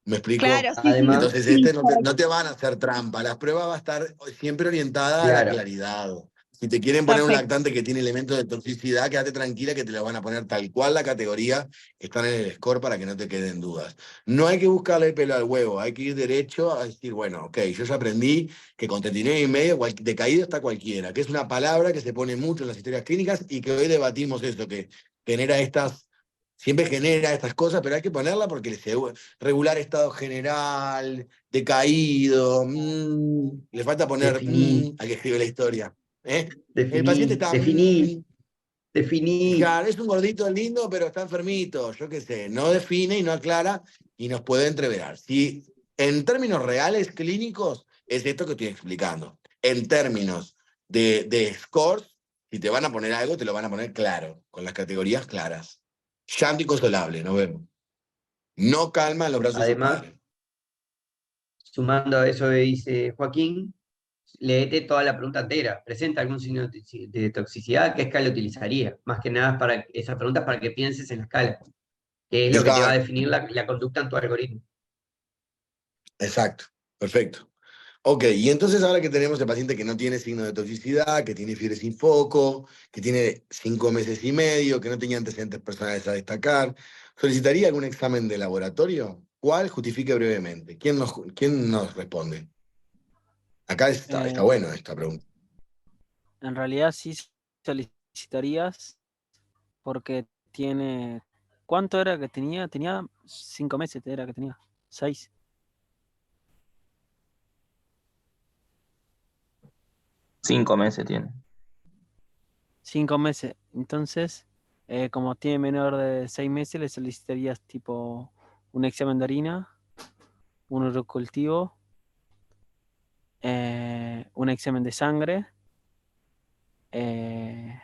¿Me explico? Claro, sí, sí, Además, Entonces, sí, no correcto. te van a hacer trampa. La prueba va a estar siempre orientada a la claro, claridad. Si te quieren poner un Perfecto. lactante que tiene elementos de toxicidad, quédate tranquila que te lo van a poner tal cual la categoría que están en el score para que no te queden dudas. No hay que buscarle el pelo al huevo, hay que ir derecho a decir, bueno, ok, yo ya aprendí que con 39,5 decaído está cualquiera, que es una palabra que se pone mucho en las historias clínicas y que hoy debatimos eso, que siempre genera estas cosas, pero hay que ponerla porque regular estado general, decaído, le falta poner definí, al que escribe la historia. ¿Eh? El paciente definí, está, definí, definí. claro, es un gordito lindo, pero está enfermito, yo qué sé, no define y no aclara y nos puede entreverar. Si en términos reales clínicos es esto que estoy explicando. En términos de scores, si te van a poner algo, te lo van a poner claro, con las categorías claras. Llanto inconsolable, nos vemos. No calma en los brazos de sus Además, padres. sumando a eso que dice Joaquín, léete toda la pregunta entera. ¿Presenta algún signo de toxicidad? ¿Qué escala utilizaría? Más que nada, esa pregunta es para que pienses en la escala, que es lo que te va a Exacto, definir la conducta en tu algoritmo. exacto, perfecto. Ok, y entonces ahora que tenemos el paciente que no tiene signo de toxicidad, que tiene fiebre sin foco, que tiene 5 meses y medio, que no tenía antecedentes personales a destacar, ¿solicitaría algún examen de laboratorio? ¿Cuál? Justifique brevemente. ¿Quién nos responde? Acá está Eh, bueno esta pregunta. en realidad sí solicitarías porque tiene... ¿Cuánto era que tenía? Tenía 5 meses, era que tenía 6. 5 meses tiene. 5 meses. Entonces, como tiene menor de 6 meses, le solicitarías tipo un examen de orina, un urocultivo, un examen de sangre, eh,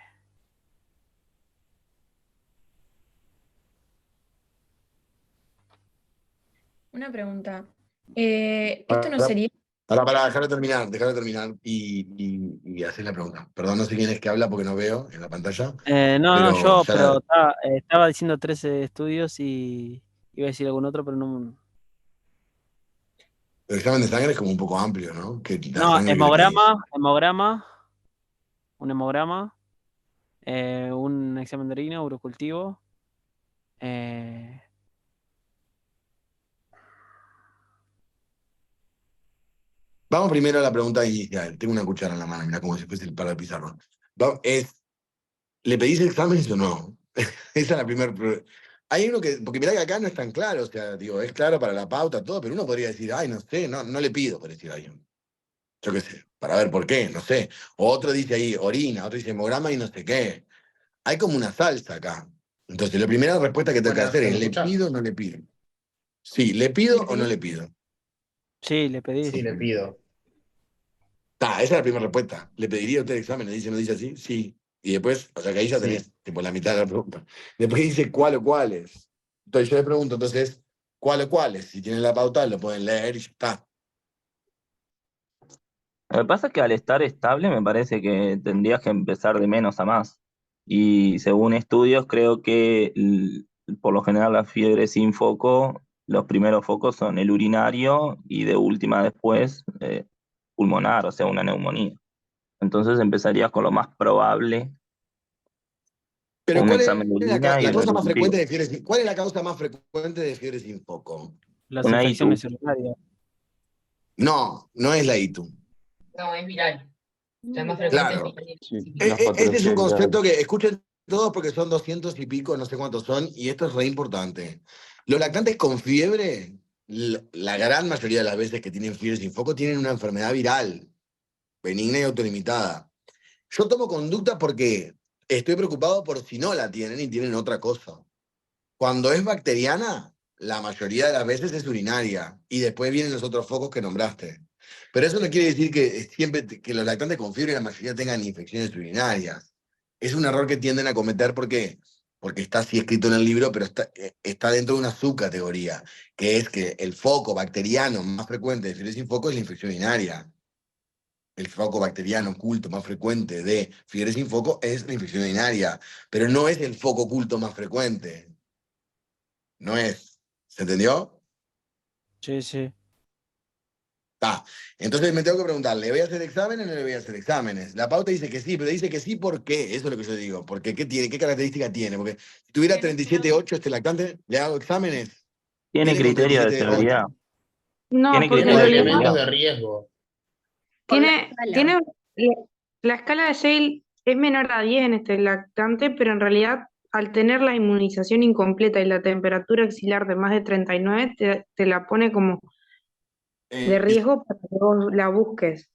Una pregunta. Esto no sería. Para dejarlo terminar y hacer la pregunta. Perdón, no sé quién es que habla porque no veo en la pantalla. no, yo, ya pero estaba diciendo 13 estudios y iba a decir algún otro, pero no. el examen de sangre es como un poco amplio, ¿no? Que la No, sangre que le pedís. un hemograma, un examen de orina, urocultivo, Vamos primero a la pregunta inicial. Tengo una cuchara en la mano, mira como si fuese el para de pizarro. ¿Le pedís exámenes o no? Esa es la primera. Hay uno que, porque mirá que acá no es tan claro, o sea, digo, es claro para la pauta, todo, pero uno podría decir, ay, no sé, no le pido por decir a alguien. Yo qué sé, para ver por qué, no sé. O otro dice ahí, orina, otro dice hemograma y no sé qué. Hay como una salsa acá. Entonces, la primera respuesta que tengo que Buenas, hacer ¿se es, me ¿le escucha? pido o no le pido? Sí, ¿le pido o no le pido? Sí, le pedís. Sí, le pido. Esa es la primera respuesta. ¿Le pediría a usted el examen? ¿Le dice, no dice así? Sí. Y después, o sea que ahí ya tenés, tipo, la mitad de la pregunta. Después dice, ¿cuál o cuáles? Entonces yo le pregunto, entonces, ¿cuál o cuáles? Si tienen la pauta, lo pueden leer y ya está. Lo que pasa es que al estar estable me parece que tendrías que empezar de menos a más. Y según estudios, creo que por lo general las fiebres sin foco, los primeros focos son el urinario y de última después pulmonar, o sea, una neumonía. Entonces empezarías con lo más probable, Pero un ¿cuál examen de es orina y la el causa más frecuente resolutivo. de fiebre sin, ¿cuál es la causa más frecuente de fiebre sin foco? Las Una infecciones ITU. urinarias. No, no es la ITU. No, es viral. La más Viral. frecuente es Claro. viral. Sí, Sí. las Ese es un patologías concepto virales. que escuchen todos porque son 200 y pico, no sé cuántos son, y esto es re importante. Los lactantes con fiebre, la gran mayoría de las veces que tienen fiebre sin foco, tienen una enfermedad viral, benigna y autolimitada. Yo tomo conducta porque estoy preocupado por si no la tienen y tienen otra cosa. Cuando es bacteriana, la mayoría de las veces es urinaria, y después vienen los otros focos que nombraste. Pero eso no quiere decir que siempre que los lactantes con fiebre la mayoría tengan infecciones urinarias. Es un error que tienden a cometer porque está así escrito en el libro, pero está dentro de una subcategoría, que es que el foco bacteriano más frecuente de fiebre sin foco es la infección urinaria. El foco bacteriano oculto más frecuente de fiebre sin foco es la infección urinaria, pero no es el foco oculto más frecuente. No es. ¿Se entendió? Sí, sí. Entonces me tengo que preguntar, ¿le voy a hacer exámenes o no le voy a hacer exámenes? La pauta dice que sí, pero dice que sí, ¿por qué? Eso es lo que yo digo. Porque ¿qué tiene? ¿Qué característica tiene? Porque si tuviera 37,8 este lactante, ¿le hago exámenes? Tiene Viene con criterio de 37,8. severidad. No, Tiene porque Tiene en criterio de realidad elementos severidad. de riesgo. Con la tiene, escala. la escala de Yale es menor a 10 en este lactante, pero en realidad al tener la inmunización incompleta y la temperatura axilar de más de 39, te la pone como de Eh, es- riesgo para que vos la busques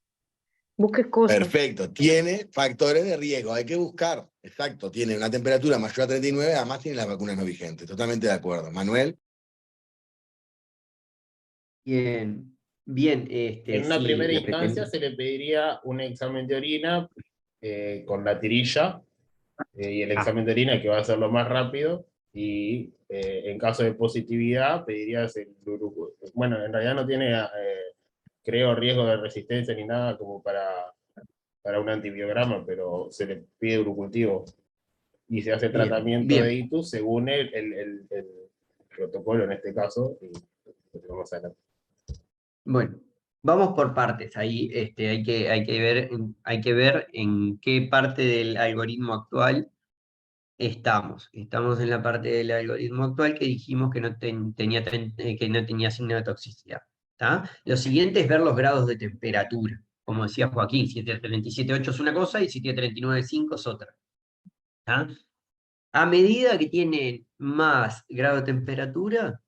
cosas. Perfecto. Tiene factores de riesgo. Hay que buscar. Exacto. Tiene una temperatura mayor a 39, además tiene las vacunas no vigentes. Totalmente de acuerdo. Manuel. Bien, bien, En una sí, primera le instancia pretendo. se le pediría un examen de orina con la tirilla y el Ah, examen de orina que va a ser lo más rápido. Y en caso de positividad, pedirías el bueno, en realidad no tiene, creo, riesgo de resistencia ni nada como para un antibiograma, pero se le pide urocultivo y se hace bien, tratamiento de bien. ITU según el protocolo en este caso. Y lo vamos a ver. Bueno, vamos por partes. Ahí hay que ver en qué parte del algoritmo actual estamos. Estamos en la parte del algoritmo actual que dijimos que que no tenía signo de toxicidad. ¿Tá? Lo siguiente es ver los grados de temperatura. Como decía Joaquín, 737,8 es una cosa y 739,5 es otra. ¿Tá? A medida que tienen más grado de temperatura,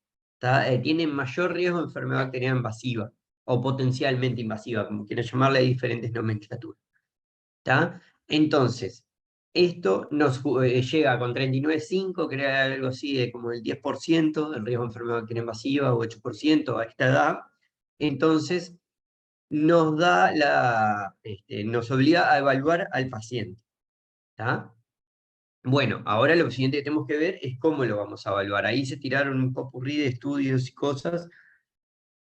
tienen mayor riesgo de enfermedad bacteriana invasiva o potencialmente invasiva, como quieran llamarle, hay diferentes nomenclaturas. ¿Tá? Entonces, esto nos llega con 39,5, que era algo así de como el 10% del riesgo de enfermedad bacteriana invasiva o 8% a esta edad. Entonces, nos da nos obliga a evaluar al paciente. ¿Tá? Bueno, ahora lo siguiente que tenemos que ver es cómo lo vamos a evaluar. Ahí se tiraron un popurrí de estudios y cosas,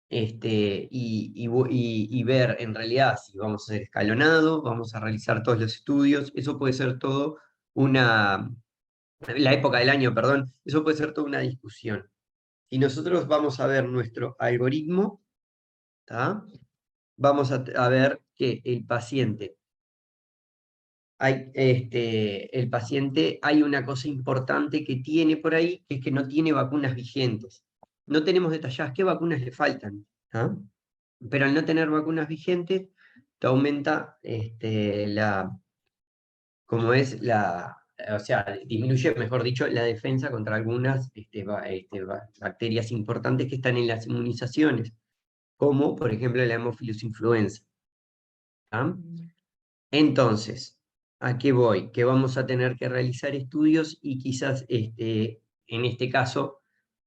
y ver en realidad si vamos a hacer escalonado, vamos a realizar todos los estudios, eso puede ser todo la época del año, perdón, eso puede ser toda una discusión. Si nosotros vamos a ver nuestro algoritmo, ¿tá? Vamos a ver que el paciente hay una cosa importante que tiene por ahí, que es que no tiene vacunas vigentes. No tenemos detalladas qué vacunas le faltan, ¿ah? Pero al no tener vacunas vigentes, te aumenta como es o sea, disminuye, mejor dicho, la defensa contra algunas bacterias importantes que están en las inmunizaciones, como por ejemplo la Haemophilus influenza. ¿Ah? Entonces, ¿a qué voy? Que vamos a tener que realizar estudios y quizás en este caso,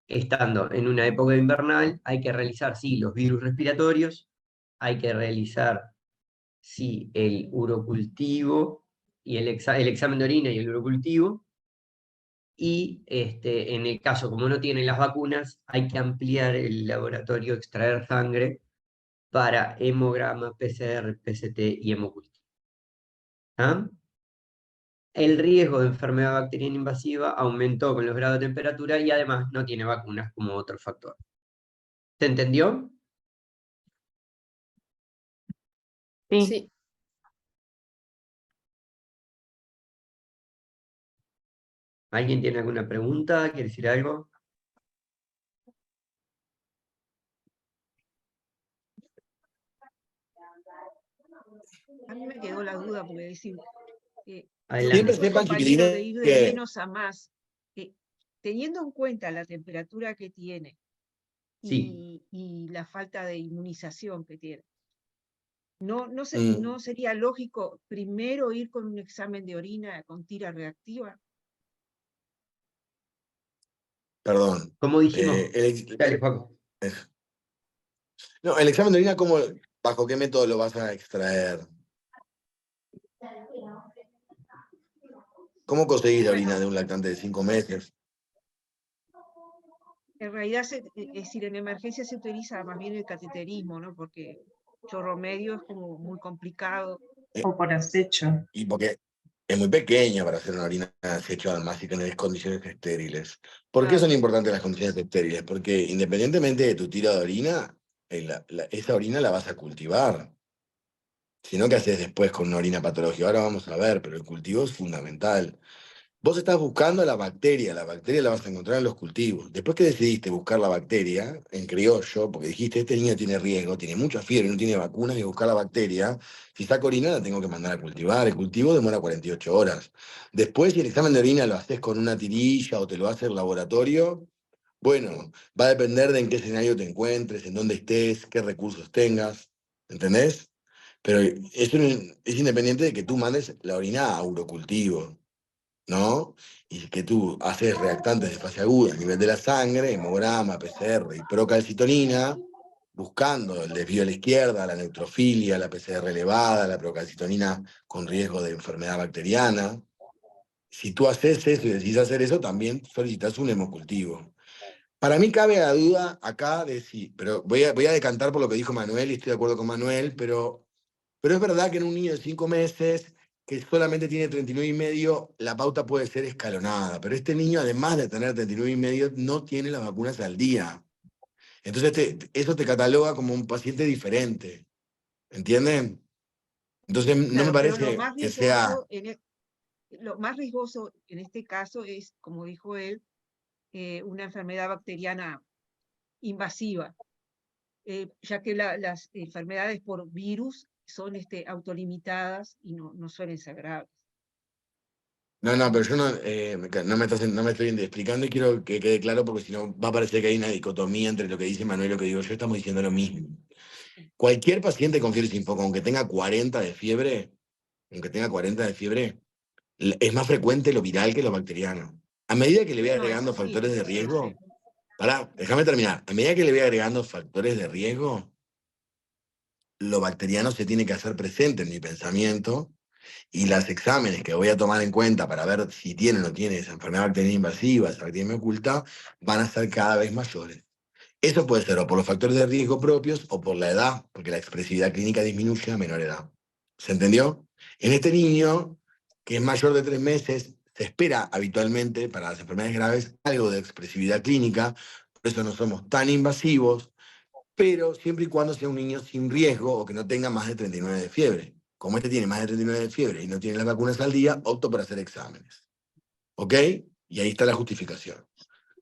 estando en una época invernal, hay que realizar, sí, los virus respiratorios, hay que realizar, sí, el urocultivo y el examen de orina y el urocultivo, y en el caso, como no tienen las vacunas, hay que ampliar el laboratorio, extraer sangre para hemograma, PCR, PCT y hemocultivo. ¿Ah? El riesgo de enfermedad bacteriana invasiva aumentó con los grados de temperatura y además no tiene vacunas como otro factor. ¿Se entendió? Sí. Sí. ¿Alguien tiene alguna pregunta? ¿Quiere decir algo? A mí me quedó la duda, porque decir, yo Adelante. Siempre soy sepan, compañero chiquilines, de ir de que menos a más, teniendo en cuenta la temperatura que tiene Sí. y la falta de inmunización que tiene. ¿No mm, sería lógico primero ir con un examen de orina con tira reactiva? perdón. Como dijimos, dale, Juan. No, el examen de orina, ¿bajo qué método lo vas a extraer? ¿Cómo conseguís la orina de un lactante de 5 meses? En realidad, es decir, en emergencia se utiliza más bien el cateterismo, ¿no? Porque chorro medio es como muy complicado. O por acecho. Y porque es muy pequeña para hacer una orina de acecho, además, si tenés condiciones estériles. ¿Por qué son Claro. importantes las condiciones estériles? Porque independientemente de tu tira de orina, esa orina la vas a cultivar. Sino que haces después con una orina patológica. Ahora vamos a ver, pero el cultivo es fundamental. Vos estás buscando la bacteria la vas a encontrar en los cultivos. Después que decidiste buscar la bacteria, en criollo, porque dijiste, este niño tiene riesgo, tiene mucha fiebre, no tiene vacunas, y buscar la bacteria, si está orina la tengo que mandar a cultivar. El cultivo demora 48 horas. Después, si el examen de orina lo haces con una tirilla o te lo hace el laboratorio, bueno, va a depender de en qué escenario te encuentres, en dónde estés, qué recursos tengas, ¿entendés? Pero eso es independiente de que tú mandes la orina a urocultivo, ¿no? Y que tú haces reactantes de fase aguda a nivel de la sangre, hemograma, PCR y procalcitonina, buscando el desvío a la izquierda, la neutrofilia, la PCR elevada, la procalcitonina con riesgo de enfermedad bacteriana. Si tú haces eso y decidís hacer eso, también solicitas un hemocultivo. Para mí cabe la duda acá de sí, pero voy a decantar por lo que dijo Manuel y estoy de acuerdo con Manuel, pero es verdad que en un niño de 5 meses que solamente tiene 39,5, la pauta puede ser escalonada, pero este niño, además de tener 39,5, no tiene las vacunas al día. Entonces eso te cataloga como un paciente diferente, ¿entienden? Entonces no me Claro, pero parece que sea... lo más riesgoso en este caso es, como dijo él, una enfermedad bacteriana invasiva, ya que las enfermedades por virus son autolimitadas y no suelen ser graves. No, pero yo no me estoy explicando y quiero que quede claro porque si no va a parecer que hay una dicotomía entre lo que dice Manuel y lo que digo yo. Estamos diciendo lo mismo. Cualquier paciente con fiebre sin foco, aunque tenga 40 de fiebre, es más frecuente lo viral que lo bacteriano. A medida que le voy No, agregando eso sí, factores de eso lo riesgo, sé. déjame terminar. A medida que le voy agregando factores de riesgo, lo bacteriano se tiene que hacer presente en mi pensamiento y los exámenes que voy a tomar en cuenta para ver si tiene o no tiene esa enfermedad bacteriana invasiva, esa bacteria oculta, van a ser cada vez mayores. Eso puede ser o por los factores de riesgo propios o por la edad, porque la expresividad clínica disminuye a menor edad. ¿Se entendió? En este niño, que es mayor de 3 meses, se espera habitualmente para las enfermedades graves algo de expresividad clínica, por eso no somos tan invasivos, pero siempre y cuando sea un niño sin riesgo o que no tenga más de 39 de fiebre. Como este tiene más de 39 de fiebre y no tiene las vacunas al día, opto por hacer exámenes. ¿Ok? Y ahí está la justificación.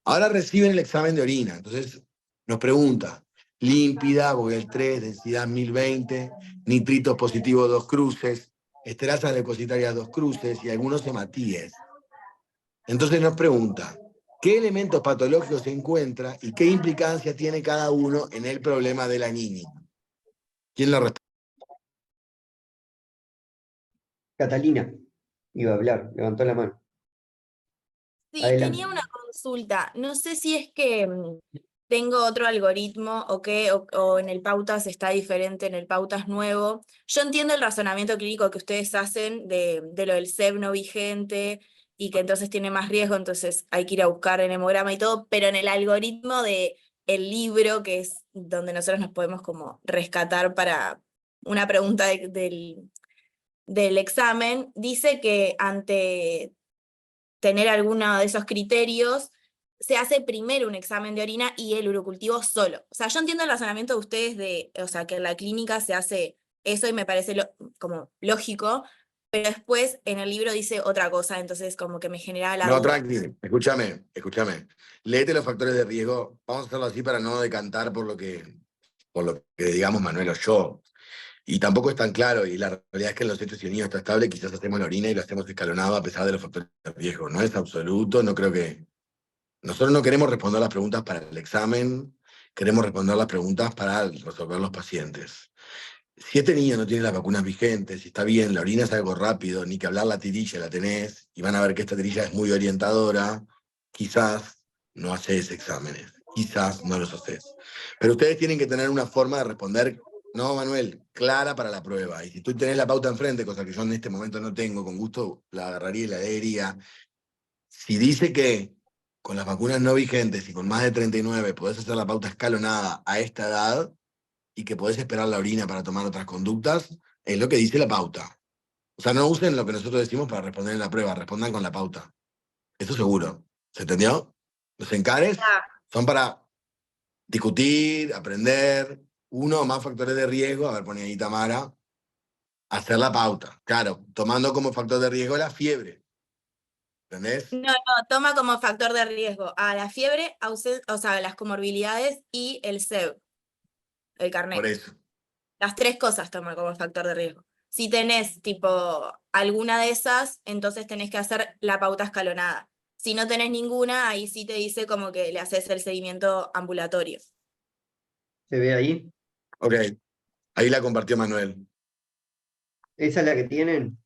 Ahora reciben el examen de orina. Entonces nos pregunta, límpida, Vogel 3, densidad 1020, nitritos positivos 2 cruces, esterasas leucocitarias 2 cruces y algunos hematíes. Entonces nos pregunta, ¿qué elementos patológicos se encuentra y qué implicancia tiene cada uno en el problema de la niña? ¿Quién lo responde? Catalina iba a hablar, levantó la mano. Sí, Adelante. tenía una consulta. No sé si es que tengo otro algoritmo o qué, o en el Pautas está diferente, en el Pautas nuevo. Yo entiendo el razonamiento clínico que ustedes hacen de lo del SEB no vigente y que entonces tiene más riesgo, entonces hay que ir a buscar el hemograma y todo, pero en el algoritmo de el libro, que es donde nosotros nos podemos como rescatar para una pregunta del examen, dice que ante tener alguno de esos criterios, se hace primero un examen de orina y el urocultivo solo. O sea, yo entiendo el razonamiento de ustedes o sea, que en la clínica se hace eso y me parece como lógico, pero después en el libro dice otra cosa, entonces como que me genera la No, duda. tranqui, escúchame. Léete los factores de riesgo. Vamos a hacerlo así para no decantar por lo que digamos Manuel o yo. Y tampoco es tan claro, y la realidad es que en los hechos si el niño está estable, quizás hacemos la orina y lo hacemos escalonado a pesar de los factores de riesgo. No es absoluto, no creo que... Nosotros no queremos responder las preguntas para el examen, queremos responder las preguntas para resolver los pacientes. Si este niño no tiene las vacunas vigentes, si está bien, la orina es algo rápido, ni que hablar la tirilla la tenés, y van a ver que esta tirilla es muy orientadora, quizás no haces exámenes, quizás no los haces. Pero ustedes tienen que tener una forma de responder, no, Manuel, clara para la prueba. Y si tú tenés la pauta enfrente, cosa que yo en este momento no tengo, con gusto la agarraría y la leería. Si dice que con las vacunas no vigentes y con más de 39 podés hacer la pauta escalonada a esta edad, y que podés esperar la orina para tomar otras conductas, es lo que dice la pauta. O sea, no usen lo que nosotros decimos para responder en la prueba, respondan con la pauta. Eso seguro. ¿Se entendió? Los encares son para discutir, aprender, uno o más factores de riesgo, a ver, pone ahí Tamara, hacer la pauta. Claro, tomando como factor de riesgo la fiebre. ¿Entendés? No, toma como factor de riesgo a la fiebre, o sea, las comorbilidades y el SEB, el carnet. Por eso. Las tres cosas toma como factor de riesgo. Si tenés tipo alguna de esas, entonces tenés que hacer la pauta escalonada. Si no tenés ninguna, ahí sí te dice como que le haces el seguimiento ambulatorio. ¿Se ve ahí? Ok, ahí la compartió Manuel. ¿Esa es la que tienen?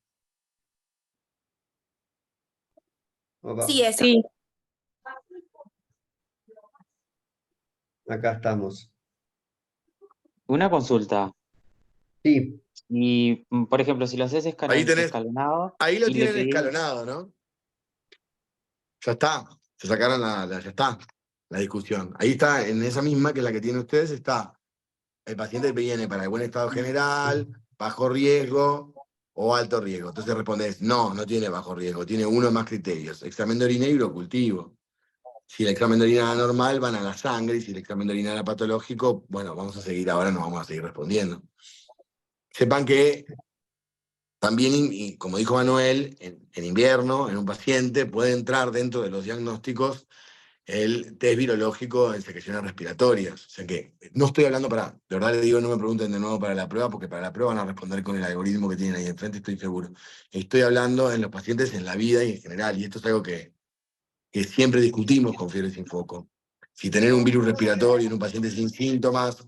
Opa, Sí, esa. Sí, acá estamos. Una consulta. Sí, Y, por ejemplo, si lo haces Ahí tenés, escalonado ahí lo y le tienen pedís, escalonado, ¿no? Ya está, se sacaron ya está, la discusión. Ahí está, en esa misma que es la que tienen ustedes, está el paciente que viene para el buen estado general, bajo riesgo o alto riesgo. Entonces respondés, no, no tiene bajo riesgo, tiene uno o más criterios. Examen de orina y urocultivo. Si el examen de orina era normal, van a la sangre, y si el examen de orina era patológico, bueno, vamos a seguir ahora, no vamos a seguir respondiendo. Sepan que también, y como dijo Manuel, en invierno, en un paciente, puede entrar dentro de los diagnósticos el test virológico en secreciones respiratorias. O sea que no estoy hablando de verdad le digo, no me pregunten de nuevo para la prueba, porque para la prueba van a responder con el algoritmo que tienen ahí enfrente, estoy seguro. Estoy hablando en los pacientes en la vida y en general, y esto es algo que siempre discutimos con Fiebre Sin Foco. Si tener un virus respiratorio en un paciente sin síntomas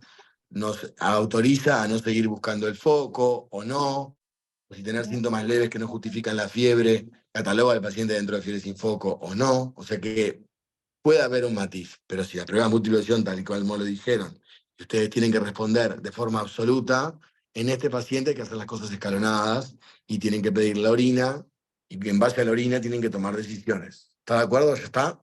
nos autoriza a no seguir buscando el foco o no, o si tener síntomas leves que no justifican la fiebre, cataloga al paciente dentro de Fiebre Sin Foco o no. O sea que puede haber un matiz, pero si la prueba de múltiple visión, tal y como lo dijeron, y ustedes tienen que responder de forma absoluta, en este paciente hay que hacer las cosas escalonadas y tienen que pedir la orina, y en base a la orina tienen que tomar decisiones. ¿Está de acuerdo? ¿Ya está?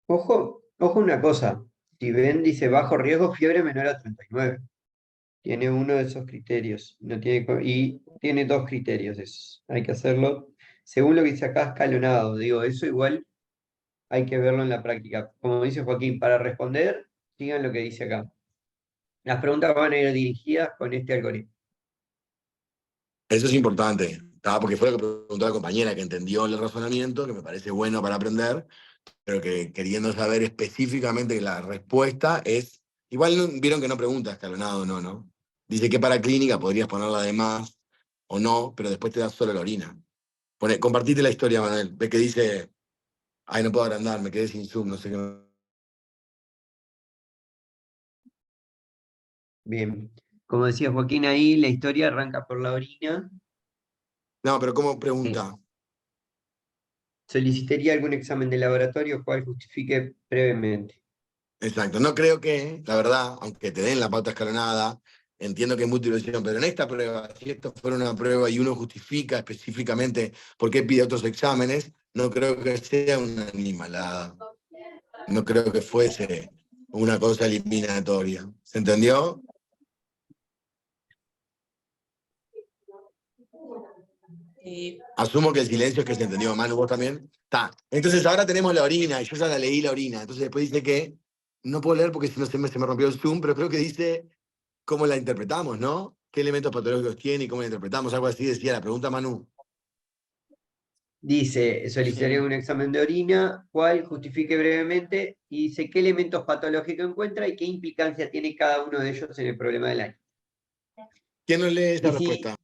ojo una cosa. Si ven, dice bajo riesgo, fiebre menor a 39. Tiene uno de esos criterios. No tiene, y tiene dos criterios. Hay que hacerlo según lo que dice acá, escalonado. Digo, eso igual hay que verlo en la práctica. Como dice Joaquín, para responder, sigan lo que dice acá. Las preguntas van a ir dirigidas con este algoritmo. Eso es importante, porque fue lo que preguntó la compañera, que entendió el razonamiento, que me parece bueno para aprender, pero que queriendo saber específicamente que la respuesta es... Igual vieron que no pregunta escalonado, no. Dice que para clínica podrías ponerla de más, o no, pero después te da solo la orina. Compartite la historia, Manuel. Ves que dice, ay, no puedo agrandar, me quedé sin zoom, no sé qué. Bien. Como decía Joaquín ahí, la historia arranca por la orina. No, pero ¿cómo pregunta? Solicitaría algún examen de laboratorio cual justifique brevemente. Exacto. No creo que, la verdad, aunque te den la pauta escalonada, entiendo que es multiversión, pero en esta prueba, si esto fuera una prueba y uno justifica específicamente por qué pide otros exámenes, no creo que sea una animalada. No creo que fuese una cosa eliminatoria. ¿Se entendió? Asumo que el silencio es que se entendió, Manu, vos también. Está. Entonces ahora tenemos la orina, y yo ya la leí la orina. Entonces después dice que, no puedo leer porque si no se me rompió el Zoom, pero creo que dice cómo la interpretamos, ¿no? ¿Qué elementos patológicos tiene y cómo la interpretamos? Algo así decía la pregunta, Manu. Dice, solicitaría Sí. un examen de orina, cual justifique brevemente, y dice qué elementos patológicos encuentra y qué implicancia tiene cada uno de ellos en el problema del año. ¿Quién nos lee esa Y, respuesta?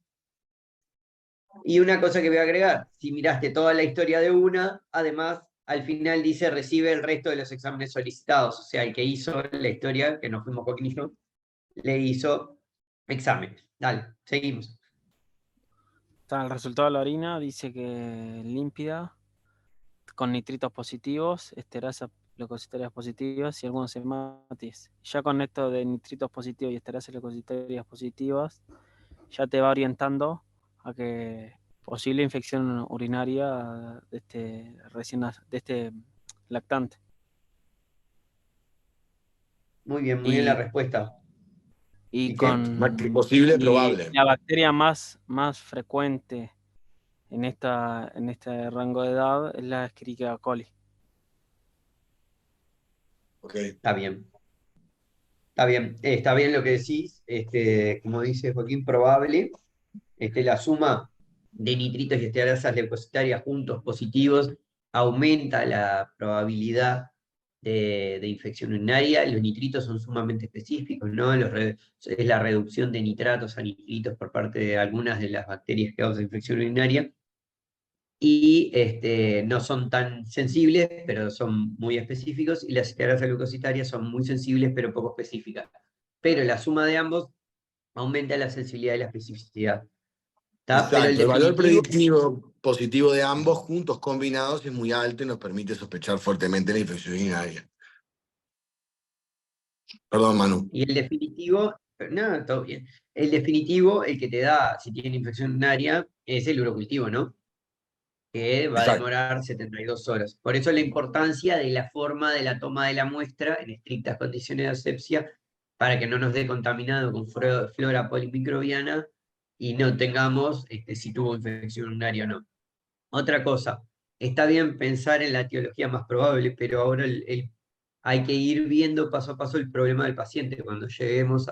y una cosa que voy a agregar, si miraste toda la historia de una, además, al final dice recibe el resto de los exámenes solicitados, o sea, el que hizo la historia, que nos fuimos Joaquín y yo, le hizo exámenes. Dale, seguimos. Está el resultado de la orina, dice que límpida, con nitritos positivos, esterasa leucocitarias positivas y algunos hematis. Ya con esto de nitritos positivos y esterasas leucocitarias positivas, ya te va orientando a que posible infección urinaria de este lactante. Muy bien la Y, respuesta. y ¿Y qué? Más que con posible, y probable. la bacteria más frecuente en este rango de edad es la Escherichia coli. Ok. Está bien. Está bien lo que decís, como dice Joaquín, probable, la suma de nitritos y esterasas leucocitarias juntos positivos aumenta la probabilidad de infección urinaria. Los nitritos son sumamente específicos, ¿no? Es la reducción de nitratos a nitritos por parte de algunas de las bacterias que causan infección urinaria. Y no son tan sensibles, pero son muy específicos, y las esterasas leucocitarias son muy sensibles, pero poco específicas. Pero la suma de ambos aumenta la sensibilidad y la especificidad. ¿Tá? Pero el Exacto. El valor definitivo, predictivo positivo de ambos juntos combinados es muy alto y nos permite sospechar fuertemente la infección urinaria. Perdón, Manu. y el definitivo, no, todo bien. El definitivo, el que te da, si tiene infección urinaria, es el urocultivo, ¿no? Que va a Exacto. demorar 72 horas. Por eso la importancia de la forma de la toma de la muestra en estrictas condiciones de asepsia, para que no nos dé contaminado con flora polimicrobiana y no tengamos si tuvo infección urinaria o no. Otra cosa, está bien pensar en la etiología más probable, pero ahora hay que ir viendo paso a paso el problema del paciente. Cuando lleguemos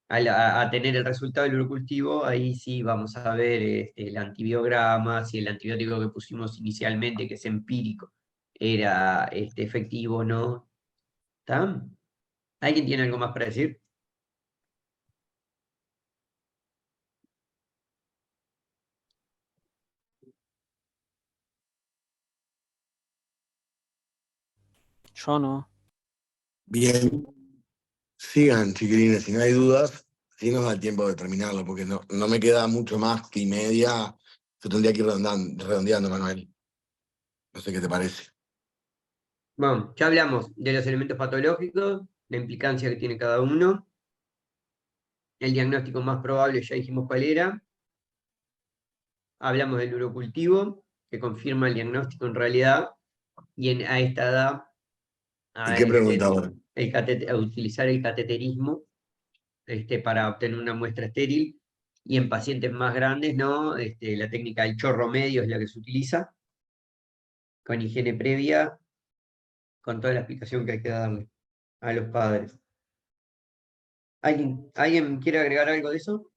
a tener el resultado del urocultivo, ahí sí vamos a ver el antibiograma, si el antibiótico que pusimos inicialmente, que es empírico, era efectivo o no. ¿Está? ¿Alguien tiene algo más para decir? Yo no. Bien. Sigan, chiquilines, si no hay dudas, sí nos da el tiempo de terminarlo, porque no me queda mucho más que y media. Yo tendría que ir redondeando, Manuel. No sé qué te parece. Bueno, ya hablamos de los elementos patológicos, la implicancia que tiene cada uno. El diagnóstico más probable, ya dijimos cuál era. Hablamos del urocultivo, que confirma el diagnóstico en realidad, y a esta edad, ¿Y qué pregunta ahora? a utilizar el cateterismo para obtener una muestra estéril, y en pacientes más grandes, ¿no? La técnica del chorro medio es la que se utiliza, con higiene previa, con toda la explicación que hay que darle a los padres. ¿Alguien quiere agregar algo de eso?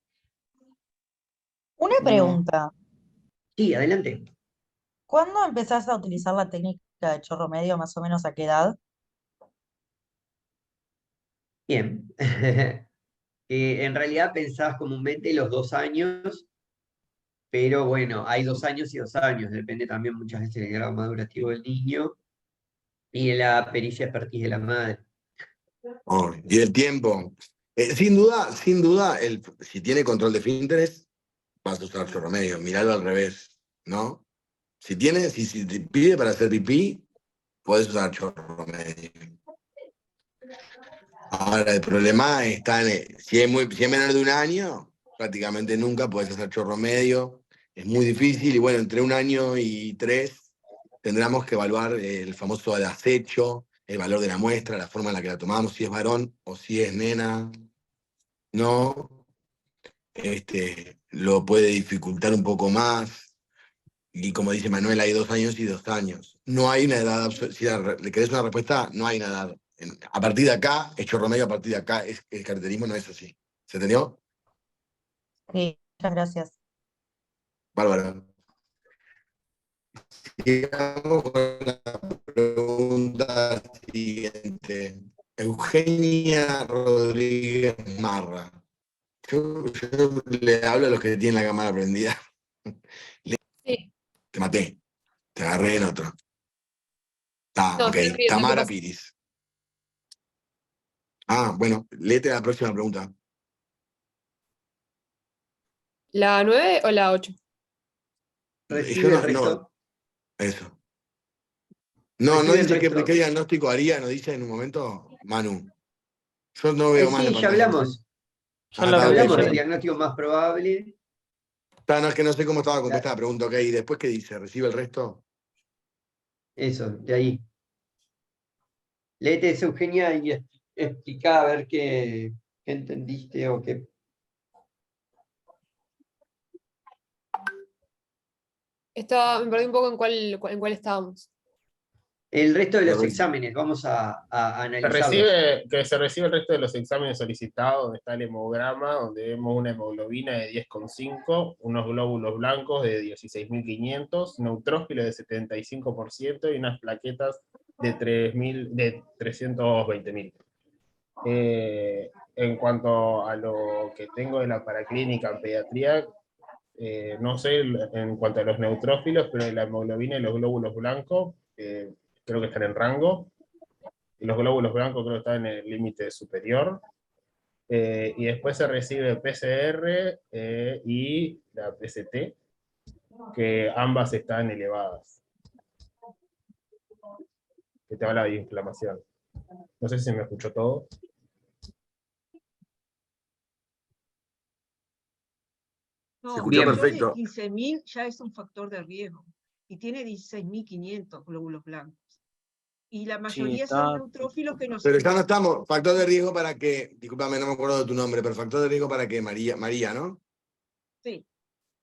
Una No. pregunta. Sí, adelante. ¿Cuándo empezás a utilizar la técnica de chorro medio, más o menos a qué edad? Bien. En realidad pensás comúnmente los 2 años, pero bueno, hay 2 años y 2 años, depende también muchas veces del grado madurativo del niño y de la pericia expertise de la madre. Oh, y el tiempo. Sin duda, si tiene control de esfínteres, vas a usar chorro medio, miralo al revés, ¿no? Si te pide para hacer pipí, podés usar chorro medio. Ahora, el problema está si es menor de 1 año, prácticamente nunca podés hacer chorro medio. Es muy difícil y bueno, entre 1 año y 3 tendremos que evaluar el famoso acecho, el valor de la muestra, la forma en la que la tomamos, si es varón o si es nena. No, lo puede dificultar un poco más. Y como dice Manuel, hay 2 años y 2 años. No hay una edad absoluta. Si le querés una respuesta, no hay una edad. A partir de acá, es chorro medio, a partir de acá, el caracterismo no es así. ¿Se entendió? Sí, muchas gracias. Bárbara. Sigamos con la pregunta siguiente. Eugenia Rodríguez Marra. Yo le hablo a los que tienen la cámara prendida. Sí. Te maté. Te agarré en otro. No, Ok. estoy riendo, ¿qué Tamara pasa? Piris. Bueno, léete la próxima pregunta. ¿La 9 o la 8? Recibe el resto. Eso. No Recibe el dice qué resto. diagnóstico haría, nos dice en un momento, Manu. Yo no veo más la Sí, ya pantalla. hablamos. Ya Ya hablamos ok. del diagnóstico más probable. No, es que no sé cómo estaba contestada la pregunta, ok. ¿Y después qué dice? ¿Recibe el resto? Eso, de ahí. Léete esa, Eugenia, y explica a ver qué entendiste o qué. Me perdí un poco en cuál estábamos. El resto de los exámenes, vamos a analizarlos. Se recibe el resto de los exámenes solicitados, donde está el hemograma, donde vemos una hemoglobina de 10,5, unos glóbulos blancos de 16.500, neutrófilos de 75% y unas plaquetas de 320.000. En cuanto a lo que tengo de la paraclínica en pediatría, no sé en cuanto a los neutrófilos, pero la hemoglobina y los glóbulos blancos creo que están en rango. Y los glóbulos blancos creo que están en el límite superior. Y después se recibe PCR y la PCT, que ambas están elevadas. Que te habla de inflamación. No sé si se me escuchó todo. Se No, escuchó mayor de perfecto. 15.000 ya es un factor de riesgo y tiene 16.500 glóbulos blancos. Y la mayoría son neutrófilos que nos... Pero ya no estamos. Factor de riesgo para que, discúlpame, no me acuerdo de tu nombre, pero factor de riesgo para que María, ¿no? Sí,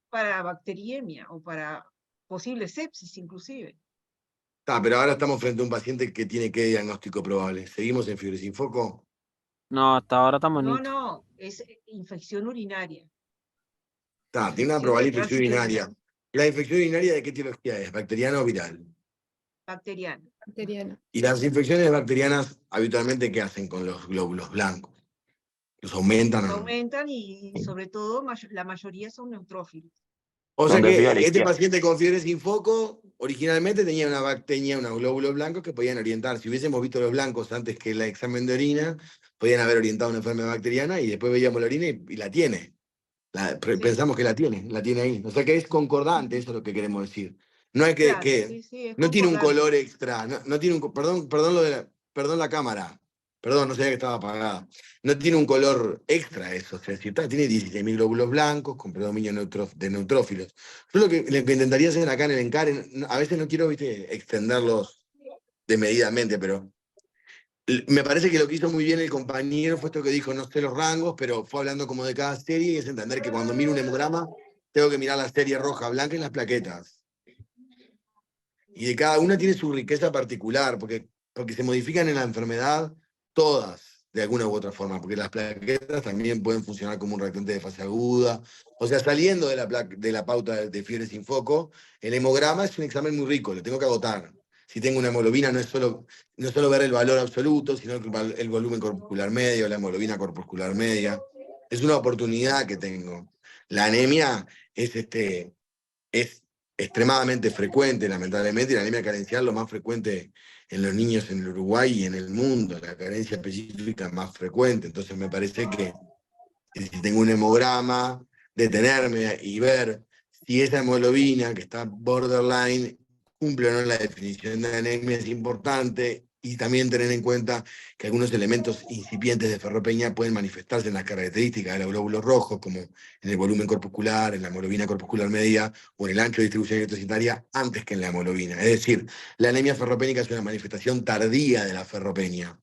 para bacteriemia o para posible sepsis inclusive. Pero ahora estamos frente a un paciente que tiene qué diagnóstico probable. ¿Seguimos en fiebre sin foco? No, hasta ahora estamos en No, es infección urinaria. Tiene una probable infección urinaria. ¿La infección urinaria de qué etiología es? ¿Bacteriana o viral? Bacteriana. Y las infecciones bacterianas habitualmente, ¿qué hacen con los glóbulos blancos? ¿Los aumentan o no? Aumentan y sobre todo la mayoría son neutrófilos. O sea Son de fiebre que este izquierda. paciente con fiebre sin foco originalmente tenía unos glóbulos blancos que podían orientar. Si hubiésemos visto los blancos antes que el examen de orina, podían haber orientado una enfermedad bacteriana y después veíamos la orina y la tiene. Pensamos que la tiene ahí. O sea que es concordante, eso es lo que queremos decir. No es Claro, sí, es no tiene un concordante. color extra, no tiene un, perdón la cámara, perdón, no sabía que estaba apagada. No tiene un color extra eso, o sea, tiene 16.000 glóbulos blancos con predominio de neutrófilos. Yo lo que intentaría hacer acá en el ENCAR, a veces no quiero, extenderlos desmedidamente, pero me parece que lo que hizo muy bien el compañero fue esto que dijo, no sé los rangos, pero fue hablando como de cada serie y es entender que cuando miro un hemograma tengo que mirar la serie roja, blanca y las plaquetas. Y de cada una tiene su riqueza particular, porque se modifican en la enfermedad todas, de alguna u otra forma, porque las plaquetas también pueden funcionar como un reactante de fase aguda. O sea, saliendo de la pauta de fiebre sin foco, el hemograma es un examen muy rico, lo tengo que agotar. Si tengo una hemoglobina no es solo ver el valor absoluto, sino el volumen corpuscular medio, la hemoglobina corpuscular media. Es una oportunidad que tengo. La anemia es es extremadamente frecuente, lamentablemente, y la anemia carencial lo más frecuente en los niños en el Uruguay y en el mundo, la carencia específica más frecuente. Entonces me parece que si tengo un hemograma, detenerme y ver si esa hemoglobina que está borderline cumple o no la definición de anemia es importante, y también tener en cuenta que algunos elementos incipientes de ferropenia pueden manifestarse en las características de los glóbulos rojos, como en el volumen corpuscular, en la hemoglobina corpuscular media o en el ancho de distribución eritrocitaria, antes que en la hemoglobina. Es decir, la anemia ferropénica es una manifestación tardía de la ferropenia.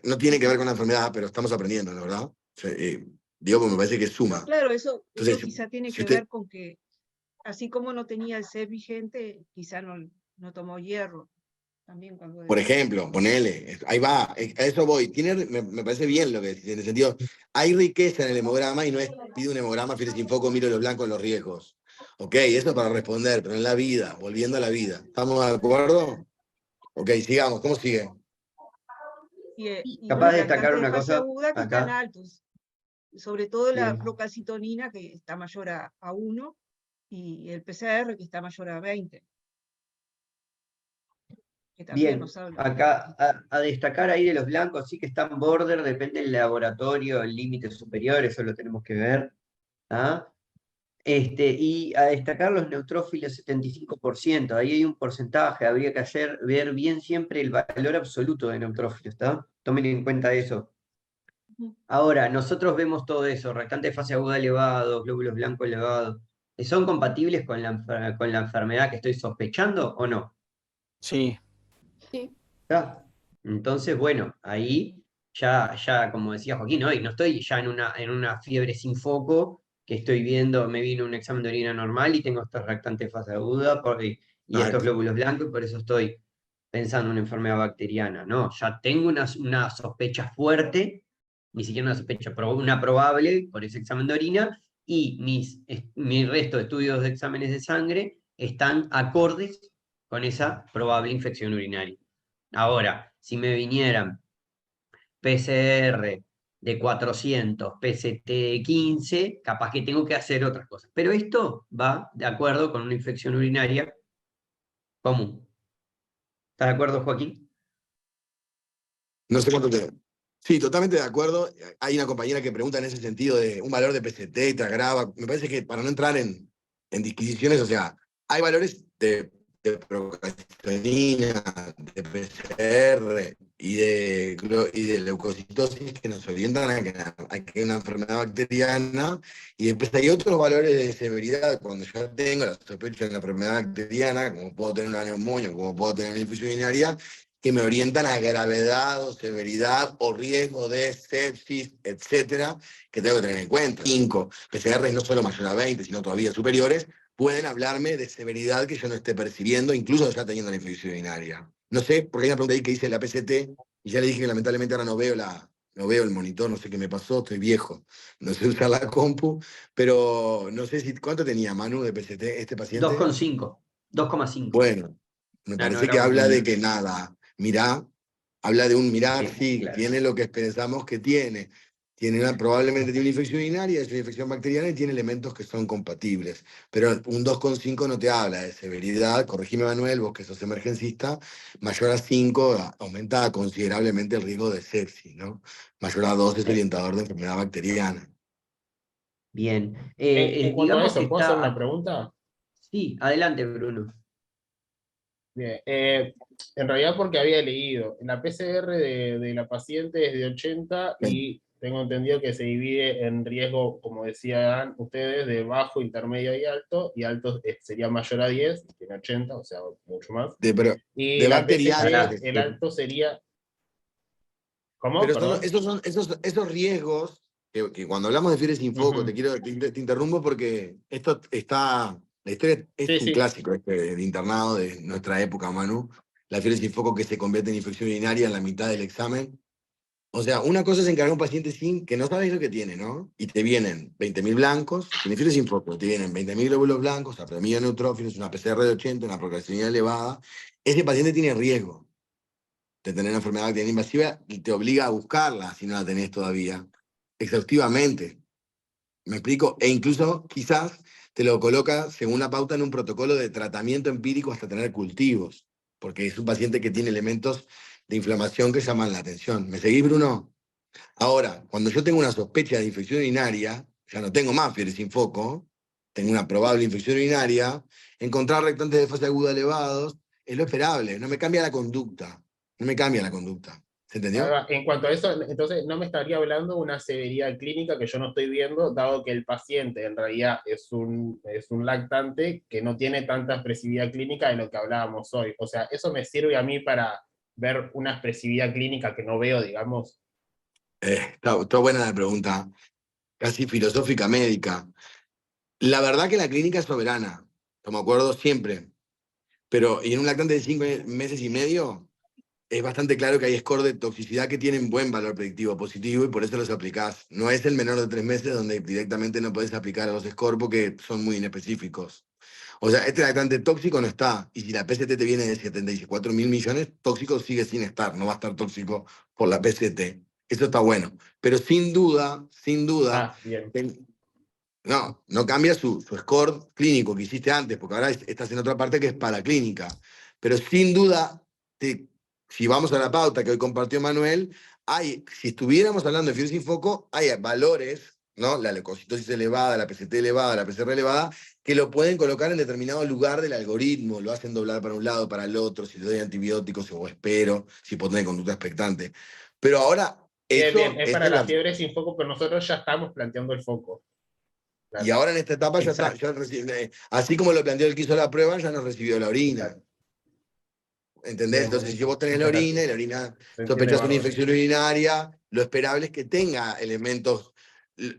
No tiene que ver con la enfermedad, pero estamos aprendiendo, ¿no? ¿Verdad? O sea, digo, pues me parece que suma. Claro, eso Entonces, quizá tiene si que usted, ver con que, así como no tenía el CEP vigente, quizá no tomó hierro también cuando por debió. ejemplo, ponele, ahí va, a eso voy. Me parece bien lo que decís, en el sentido, hay riqueza en el hemograma y no es, pide un hemograma, Fieres sin foco, miro los blancos, los riesgos. Ok, eso para responder, pero en la vida, volviendo a la vida. ¿Estamos de acuerdo? Ok, sigamos, ¿cómo sigue? Y Capaz los de destacar lactantes de una fase cosa aguda que están acá. altos, sobre todo la Bien. procalcitonina que está mayor a 1 y el PCR que está mayor a 20. Que también Bien, nos habla. acá a destacar ahí de los blancos, sí que están border, depende del laboratorio, el límite superior, eso lo tenemos que ver. ¿Ah? Y a destacar los neutrófilos 75%, ahí hay un porcentaje, habría que ver bien siempre el valor absoluto de neutrófilos, ¿está? Tomen en cuenta eso. Ahora, nosotros vemos todo eso, restante de fase aguda elevado, glóbulos blancos elevados, ¿son compatibles con la enfermedad que estoy sospechando o no? Sí. Sí. ¿Está? Entonces, bueno, ahí ya como decía Joaquín, hoy no estoy ya en una fiebre sin foco, que estoy viendo, me vino un examen de orina normal y tengo esta reactante fase aguda y estos glóbulos blancos, y por eso estoy pensando en una enfermedad bacteriana. No, ya tengo una sospecha fuerte, ni siquiera una sospecha, una probable por ese examen de orina, y mi resto de estudios de exámenes de sangre están acordes con esa probable infección urinaria. Ahora, si me vinieran PCR de 400, PCT de 15, capaz que tengo que hacer otras cosas. Pero esto va de acuerdo con una infección urinaria común. ¿Estás de acuerdo, Joaquín? No sé cuánto te... Sí, totalmente de acuerdo. Hay una compañera que pregunta en ese sentido de un valor de PCT, te agrava. Me parece que para no entrar en disquisiciones, o sea, hay valores de procalcitonina, de PCR y de leucocitosis que nos orientan a que hay una enfermedad bacteriana, y después hay otros valores de severidad cuando yo tengo la sospecha de una enfermedad bacteriana, como puedo tener una neumonía, como puedo tener una infección urinaria, que me orientan a gravedad o severidad o riesgo de sepsis, etcétera, que tengo que tener en cuenta. 5 PCRs no solo mayor a 20, sino todavía superiores, pueden hablarme de severidad que yo no esté percibiendo, incluso ya teniendo la infección urinaria. No sé, porque hay una pregunta ahí que dice la PCT, y ya le dije que lamentablemente ahora no veo el monitor, no sé qué me pasó, estoy viejo, no sé usar la compu, pero no sé ¿cuánto tenía Manu de PCT este paciente? 2,5. 2,5. Bueno, me No parece era que habla de muy... que nada, mirá, habla de un mirar, Sí, sí, claro. tiene lo que pensamos que tiene. Probablemente tiene una infección urinaria, es una infección bacteriana y tiene elementos que son compatibles. Pero un 2,5 no te habla de severidad, corregime Manuel, vos que sos emergencista, mayor a 5 aumenta considerablemente el riesgo de sepsis, ¿no? Mayor a 2 es orientador de enfermedad bacteriana. Bien. En cuanto a Digamos que eso, ¿puedo hacer una está... pregunta? Sí, adelante, Bruno. Bien, en realidad porque había leído, la PCR de la paciente es de 80 y tengo entendido que se divide en riesgo, como decían ustedes, de bajo, intermedio y alto sería mayor a 10, tiene 80, o sea, mucho más. Y De la bacteriana. PCT, el alto sería... ¿Cómo? Pero Perdón. esos riesgos, que cuando hablamos de fiebre sin foco, te interrumpo porque esto está, la historia es un clásico de internado de nuestra época, Manu. La fiebre sin foco que se convierte en infección urinaria en la mitad del examen. O sea, una cosa es encargar a un paciente sin que no sabes lo que tiene, ¿no? Y te vienen 20.000 blancos, tiene fiebre sin foco, te vienen 20.000 glóbulos blancos, apremia neutrófilos, una PCR de 80, una procalcitonina elevada. Ese paciente tiene riesgo de tener una enfermedad bacteriana invasiva y te obliga a buscarla si no la tenés todavía, exhaustivamente. ¿Me explico? E incluso quizás te lo coloca según la pauta en un protocolo de tratamiento empírico hasta tener cultivos, porque es un paciente que tiene elementos de inflamación que llaman la atención. ¿Me seguís, Bruno? Ahora, cuando yo tengo una sospecha de infección urinaria, ya no tengo más fiebre sin foco, tengo una probable infección urinaria, encontrar reactantes de fase aguda elevados es lo esperable, no me cambia la conducta, no me cambia la conducta. ¿Se entendió? Ahora, en cuanto a eso, entonces no me estaría hablando de una severidad clínica que yo no estoy viendo, dado que el paciente en realidad es un lactante que no tiene tanta expresividad clínica de lo que hablábamos hoy. O sea, eso me sirve a mí para ver una expresividad clínica que no veo, digamos. Está buena la pregunta, casi filosófica médica. La verdad que la clínica es soberana, como acuerdo siempre, pero y en un lactante de 5 meses y medio es bastante claro que hay score de toxicidad que tienen buen valor predictivo positivo y por eso los aplicás. No es el menor de 3 meses donde directamente no podés aplicar a los scores porque son muy inespecíficos. O sea, este lactante tóxico no está, y si la PCT te viene de 74.000 millones, tóxico sigue sin estar, no va a estar tóxico por la PCT. Eso está bueno. Pero sin duda, Bien. no cambia su score clínico que hiciste antes, porque ahora estás en otra parte que es paraclínica. Pero sin duda, si vamos a la pauta que hoy compartió Manuel, si estuviéramos hablando de fiebre sin foco, hay valores, ¿no? La leucocitosis elevada, la PCT elevada, la PCR elevada, que lo pueden colocar en determinado lugar del algoritmo, lo hacen doblar para un lado, para el otro, si le doy antibióticos o espero, si puedo tener conducta expectante. Pero ahora, Bien, es para la fiebre sin foco, pero nosotros ya estamos planteando el foco. Y ahora en esta etapa ya está, así como lo planteó el que hizo la prueba, ya nos recibió la orina. ¿Entendés? Entonces, si vos tenés la orina y la orina sospechás una infección urinaria, lo esperable es que tenga elementos.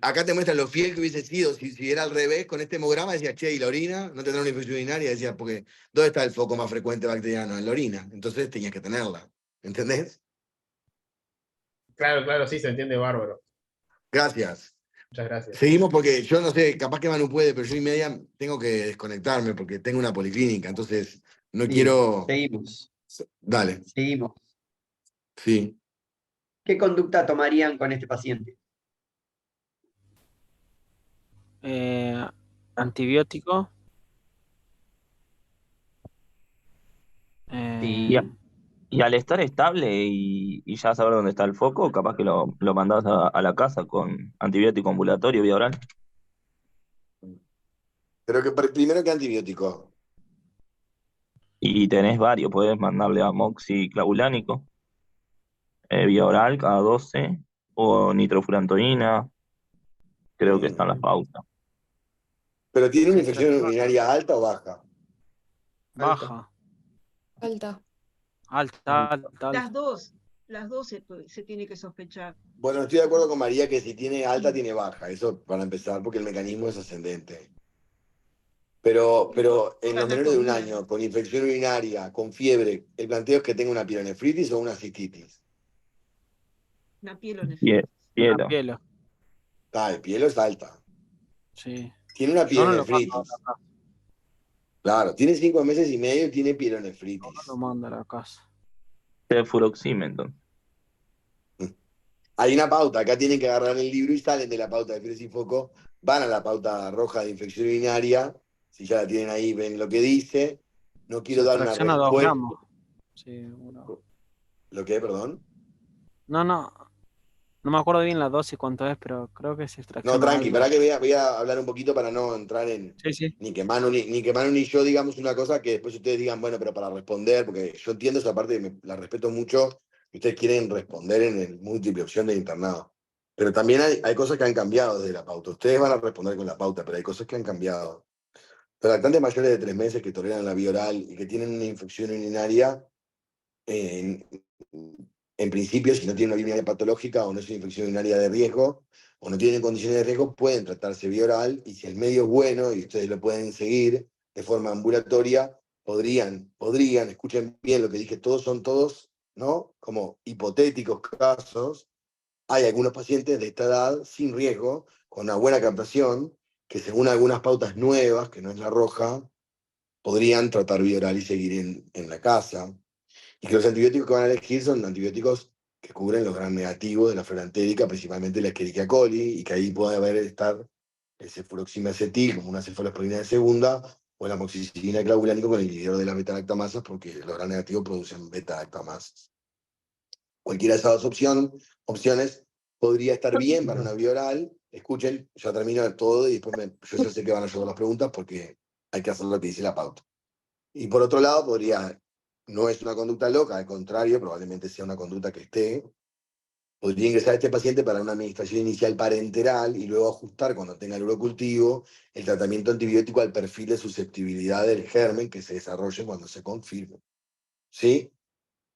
Acá te muestra lo fiel que hubiese sido si era al revés, con este hemograma decía, che, y la orina no tendrá una infección urinaria, decía, porque ¿dónde está el foco más frecuente bacteriano? En la orina. Entonces tenías que tenerla. ¿Entendés? Claro, sí, se entiende bárbaro. Gracias. Muchas gracias. Seguimos porque yo no sé, capaz que Manu puede, pero yo y media tengo que desconectarme porque tengo una policlínica, entonces no quiero. Seguimos. Dale. Seguimos. Sí. ¿Qué conducta tomarían con este paciente? Antibiótico. Y al estar estable y ya saber dónde está el foco, capaz que lo mandás a la casa con antibiótico ambulatorio, vía oral. Pero que primero que antibiótico. Y tenés varios, podés mandarle amoxiclavulánico, vía oral cada 12, o nitrofurantoína, creo que están las pautas. ¿Pero tiene una infección urinaria alta o baja? Baja. Alta. Alta. Las dos se tiene que sospechar. Bueno, estoy de acuerdo con María que si tiene alta, tiene baja. Eso para empezar, porque el mecanismo es ascendente. Pero en los menores de un año, con infección urinaria, con fiebre, el planteo es que tenga una pielonefritis o una cistitis. Una pielonefritis. Pielo. El pielo es alta. Sí. Tiene una Yo no lo pielonefritis. mando a la casa. Claro, tiene 5 meses y medio y tiene pielonefritis. No lo mando a la casa. Cefuroximetón. Hay una pauta, acá tienen que agarrar el libro y salen de la pauta de fiebre sin foco, van a la pauta roja de infección urinaria, si ya la tienen ahí, ven lo que dice. No quiero dar una Fracciona 2 respuesta. gramos. Sí, uno. ¿Lo que, perdón? No me acuerdo bien la dosis cuánto es, pero creo que se extracciona. No, tranqui, algo. para que voy a hablar un poquito para no entrar en. Sí. Ni que Manu ni yo digamos una cosa que después ustedes digan, bueno, pero para responder, porque yo entiendo esa parte, la respeto mucho, que ustedes quieren responder en el múltiple opción del internado. Pero también hay cosas que han cambiado desde la pauta. Ustedes van a responder con la pauta, pero hay cosas que han cambiado. Los lactantes mayores de 3 meses que toleran la vía oral y que tienen una infección urinaria, en principio, si no tienen una vía urinaria patológica o no es una infección urinaria de riesgo, o no tienen condiciones de riesgo, pueden tratarse vía oral, y si el medio es bueno y ustedes lo pueden seguir de forma ambulatoria, podrían, escuchen bien lo que dije, son todos, ¿no? Como hipotéticos casos. Hay algunos pacientes de esta edad sin riesgo, con una buena captación, que según algunas pautas nuevas, que no es la roja, podrían tratar vía oral y seguir en la casa. Y que los antibióticos que van a elegir son antibióticos que cubren los gram negativos de la flora entérica, principalmente la Escherichia coli, y que ahí puede estar el cefuroxime-acetil como una cefalosporina de segunda, o el amoxicilina clavulánico con el inhibidor de las beta-lactamasas, porque los gram negativos producen beta-lactamasas. Cualquiera de esas dos opciones podría estar bien para una vía oral. Escuchen, ya termino de todo y después yo ya sé que van a llegar las preguntas porque hay que hacer lo que dice la pauta. Y por otro lado, no es una conducta loca, al contrario, probablemente sea una conducta que podría ingresar a este paciente para una administración inicial parenteral y luego ajustar cuando tenga el urocultivo el tratamiento antibiótico al perfil de susceptibilidad del germen que se desarrolle cuando se confirme. ¿Sí?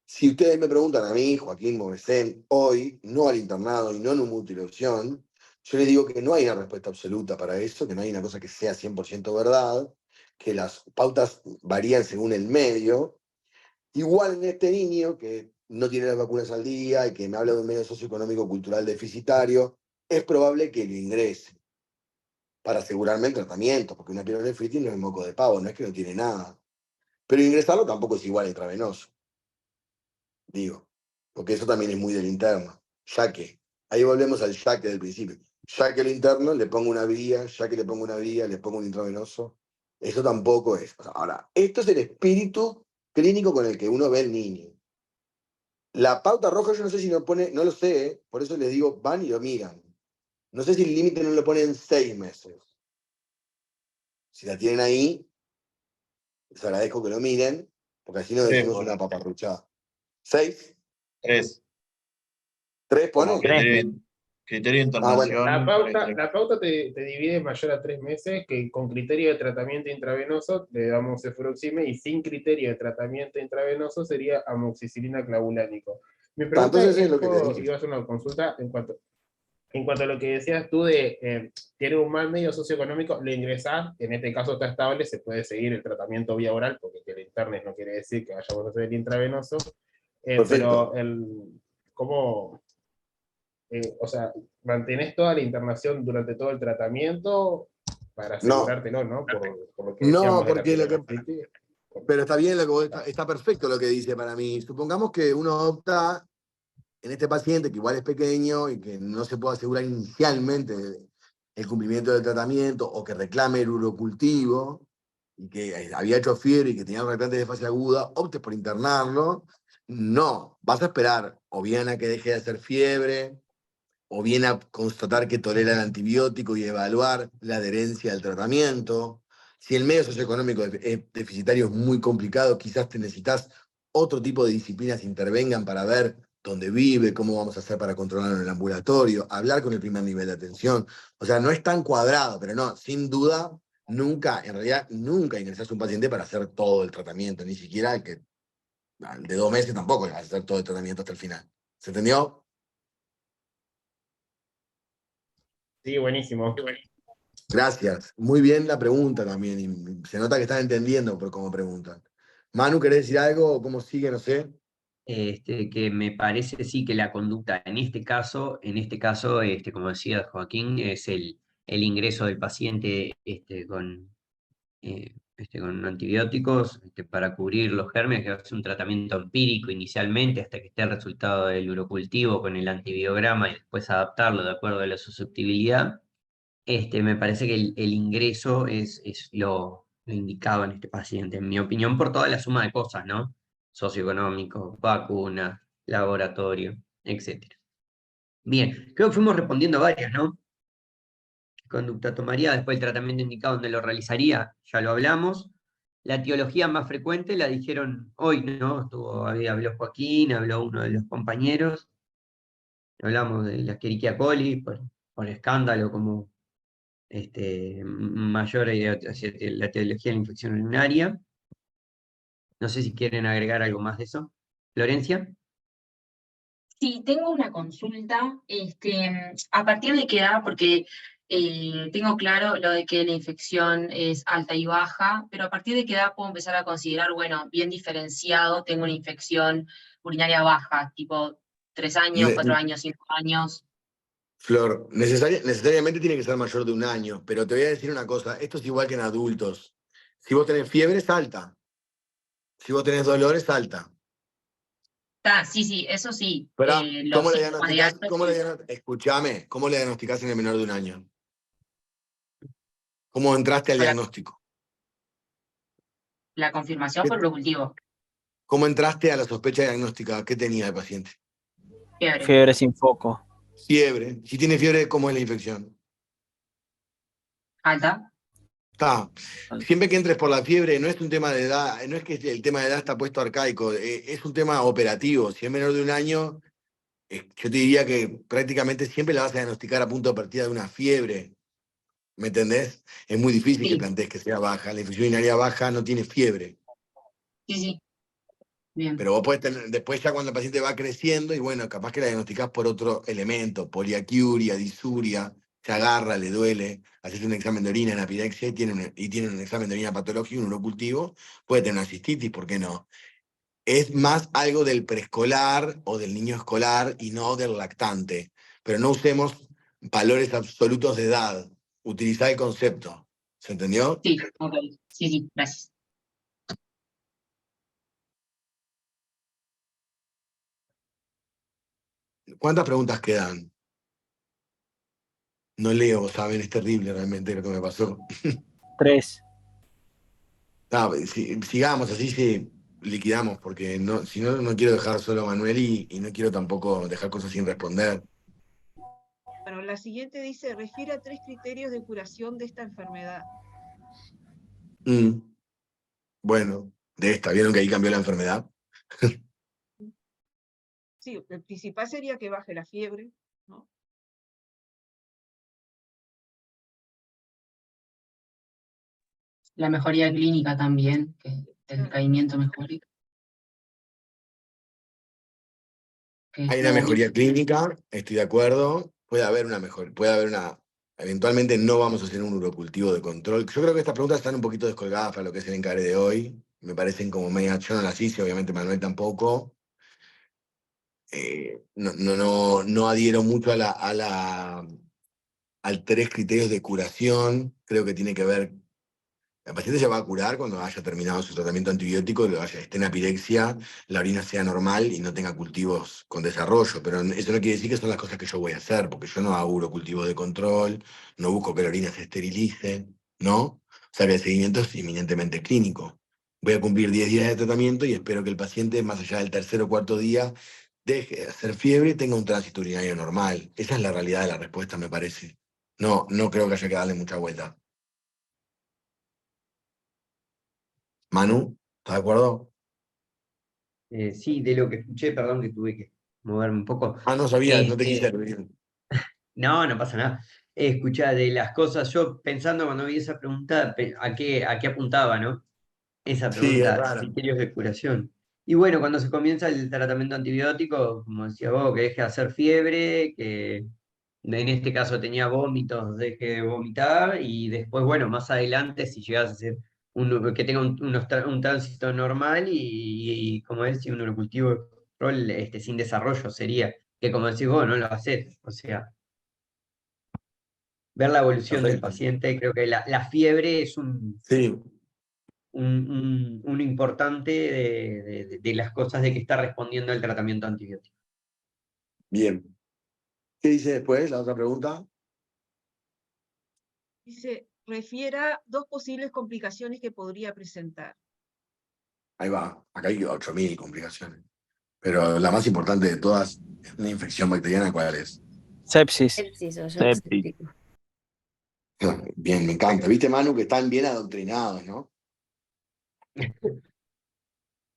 Si ustedes me preguntan a mí, Joaquín Movesén, hoy, no al internado y no en una multiopción, yo les digo que no hay una respuesta absoluta para eso, que no hay una cosa que sea 100% verdad, que las pautas varían según el medio. Igual en este niño que no tiene las vacunas al día y que me habla de un medio socioeconómico cultural deficitario, es probable que lo ingrese para asegurarme el tratamiento, porque una pielonefritis no es moco de pavo, no es que no tiene nada. Pero ingresarlo tampoco es igual a intravenoso, digo, porque eso también es muy del interno. Ya que, ahí volvemos al ya que del principio. Ya que el interno le pongo una vía, ya que le pongo una vía, le pongo un intravenoso, eso tampoco es. Ahora, esto es el espíritu clínico con el que uno ve al niño. La pauta roja yo no sé si lo pone, no lo sé, por eso les digo, van y lo miran. No sé si el límite no lo pone en 6 meses. Si la tienen ahí, les agradezco que lo miren, porque así no decimos una paparruchada. ¿6? 3. 3 pone. Como criterio de Ah, bueno. internación. La pauta te divide mayor a 3 meses, que con criterio de tratamiento intravenoso le damos cefuroxime y sin criterio de tratamiento intravenoso sería amoxicilina clavulánico. Mi pregunta Entonces es lo que te iba dije. a hacer una consulta en cuanto a lo que decías tú de tiene un mal medio socioeconómico, le ingresás, en este caso está estable, se puede seguir el tratamiento vía oral, porque que el internet no quiere decir que vayamos a hacer el intravenoso, Perfecto. pero ¿cómo? O sea, ¿mantenés toda la internación durante todo el tratamiento para No, asegurártelo, no? Por lo que no, decíamos de la porque pielonefritis. pero está bien, está perfecto lo que dice para mí. Supongamos que uno opta en este paciente, que igual es pequeño y que no se puede asegurar inicialmente el cumplimiento del tratamiento o que reclame el urocultivo y que había hecho fiebre y que tenía reactantes de fase aguda, optes por internarlo. No, vas a esperar o bien a que deje de hacer fiebre o bien a constatar que tolera el antibiótico y evaluar la adherencia al tratamiento. Si el medio socioeconómico es deficitario, es muy complicado, quizás te necesitas otro tipo de disciplinas que intervengan para ver dónde vive, cómo vamos a hacer para controlarlo en el ambulatorio, hablar con el primer nivel de atención. O sea, no es tan cuadrado, pero no, sin duda, nunca, en realidad, nunca ingresas a un paciente para hacer todo el tratamiento, ni siquiera el de 2 meses tampoco vas a hacer todo el tratamiento hasta el final. ¿Se entendió? Sí, buenísimo. Gracias. Muy bien la pregunta también. Y se nota que están entendiendo por cómo preguntan. Manu, ¿querés decir algo? ¿Cómo sigue? No sé. Que me parece sí que la conducta en este caso, como decía Joaquín, es el ingreso del paciente con antibióticos para cubrir los gérmenes, que es un tratamiento empírico inicialmente hasta que esté el resultado del urocultivo con el antibiograma y después adaptarlo de acuerdo a la susceptibilidad. Me parece que el ingreso es lo indicado en este paciente, en mi opinión, por toda la suma de cosas, ¿no? Socioeconómico, vacuna, laboratorio, etc. Bien, creo que fuimos respondiendo varias, ¿no? ¿Qué conducta tomaría después del tratamiento indicado, donde lo realizaría? Ya lo hablamos. La etiología más frecuente la dijeron hoy, ¿no? Habló Joaquín, habló uno de los compañeros. Hablamos de la Escherichia coli, por escándalo, como mayor hacia la etiología de la infección urinaria. No sé si quieren agregar algo más de eso. Florencia. Sí, tengo una consulta. ¿A partir de qué edad? Porque tengo claro lo de que la infección es alta y baja, pero ¿a partir de qué edad puedo empezar a considerar, bueno, bien diferenciado, tengo una infección urinaria baja, tipo 3 años, 4 años, 5 años? Flor, necesariamente tiene que ser mayor de 1 año, pero te voy a decir una cosa, esto es igual que en adultos. Si vos tenés fiebre, es alta. Si vos tenés dolor, es alta. Sí, eso sí. Pero, Los ¿cómo le síntomas de diagnosticás? alto, sí. Escúchame, ¿cómo le diagnosticás en el menor de 1 año? ¿Cómo entraste al Con diagnóstico? la confirmación por urocultivo, ¿Cómo entraste a la sospecha diagnóstica? ¿Qué tenía el paciente? fiebre, Fiebre sin foco. Fiebre. Si tiene fiebre, ¿cómo es la infección? alta, Está. Siempre que entres por la fiebre, no es un tema de edad, no es que el tema de edad está puesto arcaico, es un tema operativo. Si es menor de un año, yo te diría que prácticamente siempre la vas a diagnosticar a punto de partida de una fiebre. ¿Me entendés? Es muy difícil que sí, plantees que sea baja. La infección urinaria baja no tiene fiebre. sí, bien, Pero vos podés tener, después ya cuando el paciente va creciendo, y bueno, capaz que la diagnosticás por otro elemento, poliaquiuria, disuria, se agarra, le duele, haces un examen de orina en apirexia y tiene un examen de orina patológico, un urocultivo, puede tener una cistitis, ¿por qué no? Es más algo del preescolar o del niño escolar y no del lactante. Pero no usemos valores absolutos de edad. Utilizá el concepto. ¿Se entendió? sí, ok, sí, gracias. ¿Cuántas preguntas quedan? No leo, ¿saben? Es terrible realmente lo que me pasó. 3. Sigamos, así sí liquidamos, porque no, si no, no quiero dejar solo a Manuel y no quiero tampoco dejar cosas sin responder. Bueno, la siguiente dice, refiere a 3 criterios de curación de esta enfermedad. Mm, bueno, de esta, ¿vieron que ahí cambió la enfermedad? Sí, el principal sería que baje la fiebre, ¿no? La mejoría clínica también, que el decaimiento mejore. Hay una mejoría clínica, estoy de acuerdo. Puede haber una mejor, puede haber una. Eventualmente no vamos a hacer un urocultivo de control. Yo creo que estas preguntas están un poquito descolgadas para lo que es el encare de hoy. Me parecen como media. Yo no las hice, obviamente Manuel tampoco. No adhiero mucho al 3 criterios de curación. Creo que tiene que ver. El paciente se va a curar cuando haya terminado su tratamiento antibiótico, esté en apirexia, la orina sea normal y no tenga cultivos con desarrollo. Pero eso no quiere decir que son las cosas que yo voy a hacer, porque yo no hago cultivos de control, no busco que la orina se esterilice, ¿no? O sea que el seguimiento es eminentemente clínico. Voy a cumplir 10 días de tratamiento y espero que el paciente, más allá del tercer o cuarto día, deje de hacer fiebre y tenga un tránsito urinario normal. Esa es la realidad de la respuesta, me parece. No creo que haya que darle mucha vuelta. Manu, ¿estás de acuerdo? Sí, de lo que escuché, perdón que tuve que moverme un poco. No sabía, no te quise Este, servir. no pasa nada. Escuchá, de las cosas, yo pensando cuando vi esa pregunta, ¿a qué apuntaba, no? Esa Sí, es pregunta, raro. criterios de curación. Y bueno, cuando se comienza el tratamiento antibiótico, como decía vos, que deje de hacer fiebre, que en este caso tenía vómitos, deje de vomitar, y después, bueno, más adelante, si llegas a hacer que tenga un tránsito normal y como es, si un urocultivo de control sin desarrollo sería, que como decís vos, no lo haces, o sea, ver la evolución del Perfecto. paciente, creo que la fiebre es Sí, un importante de las cosas de que está respondiendo al tratamiento antibiótico. bien. ¿Qué dice después? La otra pregunta. Dice, refiera 2 posibles complicaciones que podría presentar. Ahí va. Acá hay 8.000 complicaciones. Pero la más importante de todas es una infección bacteriana, ¿cuál es? Sepsis. Sepsis o shock Sepsis. séptico. Bien, me encanta. ¿Viste, Manu, que están bien adoctrinados, ¿no?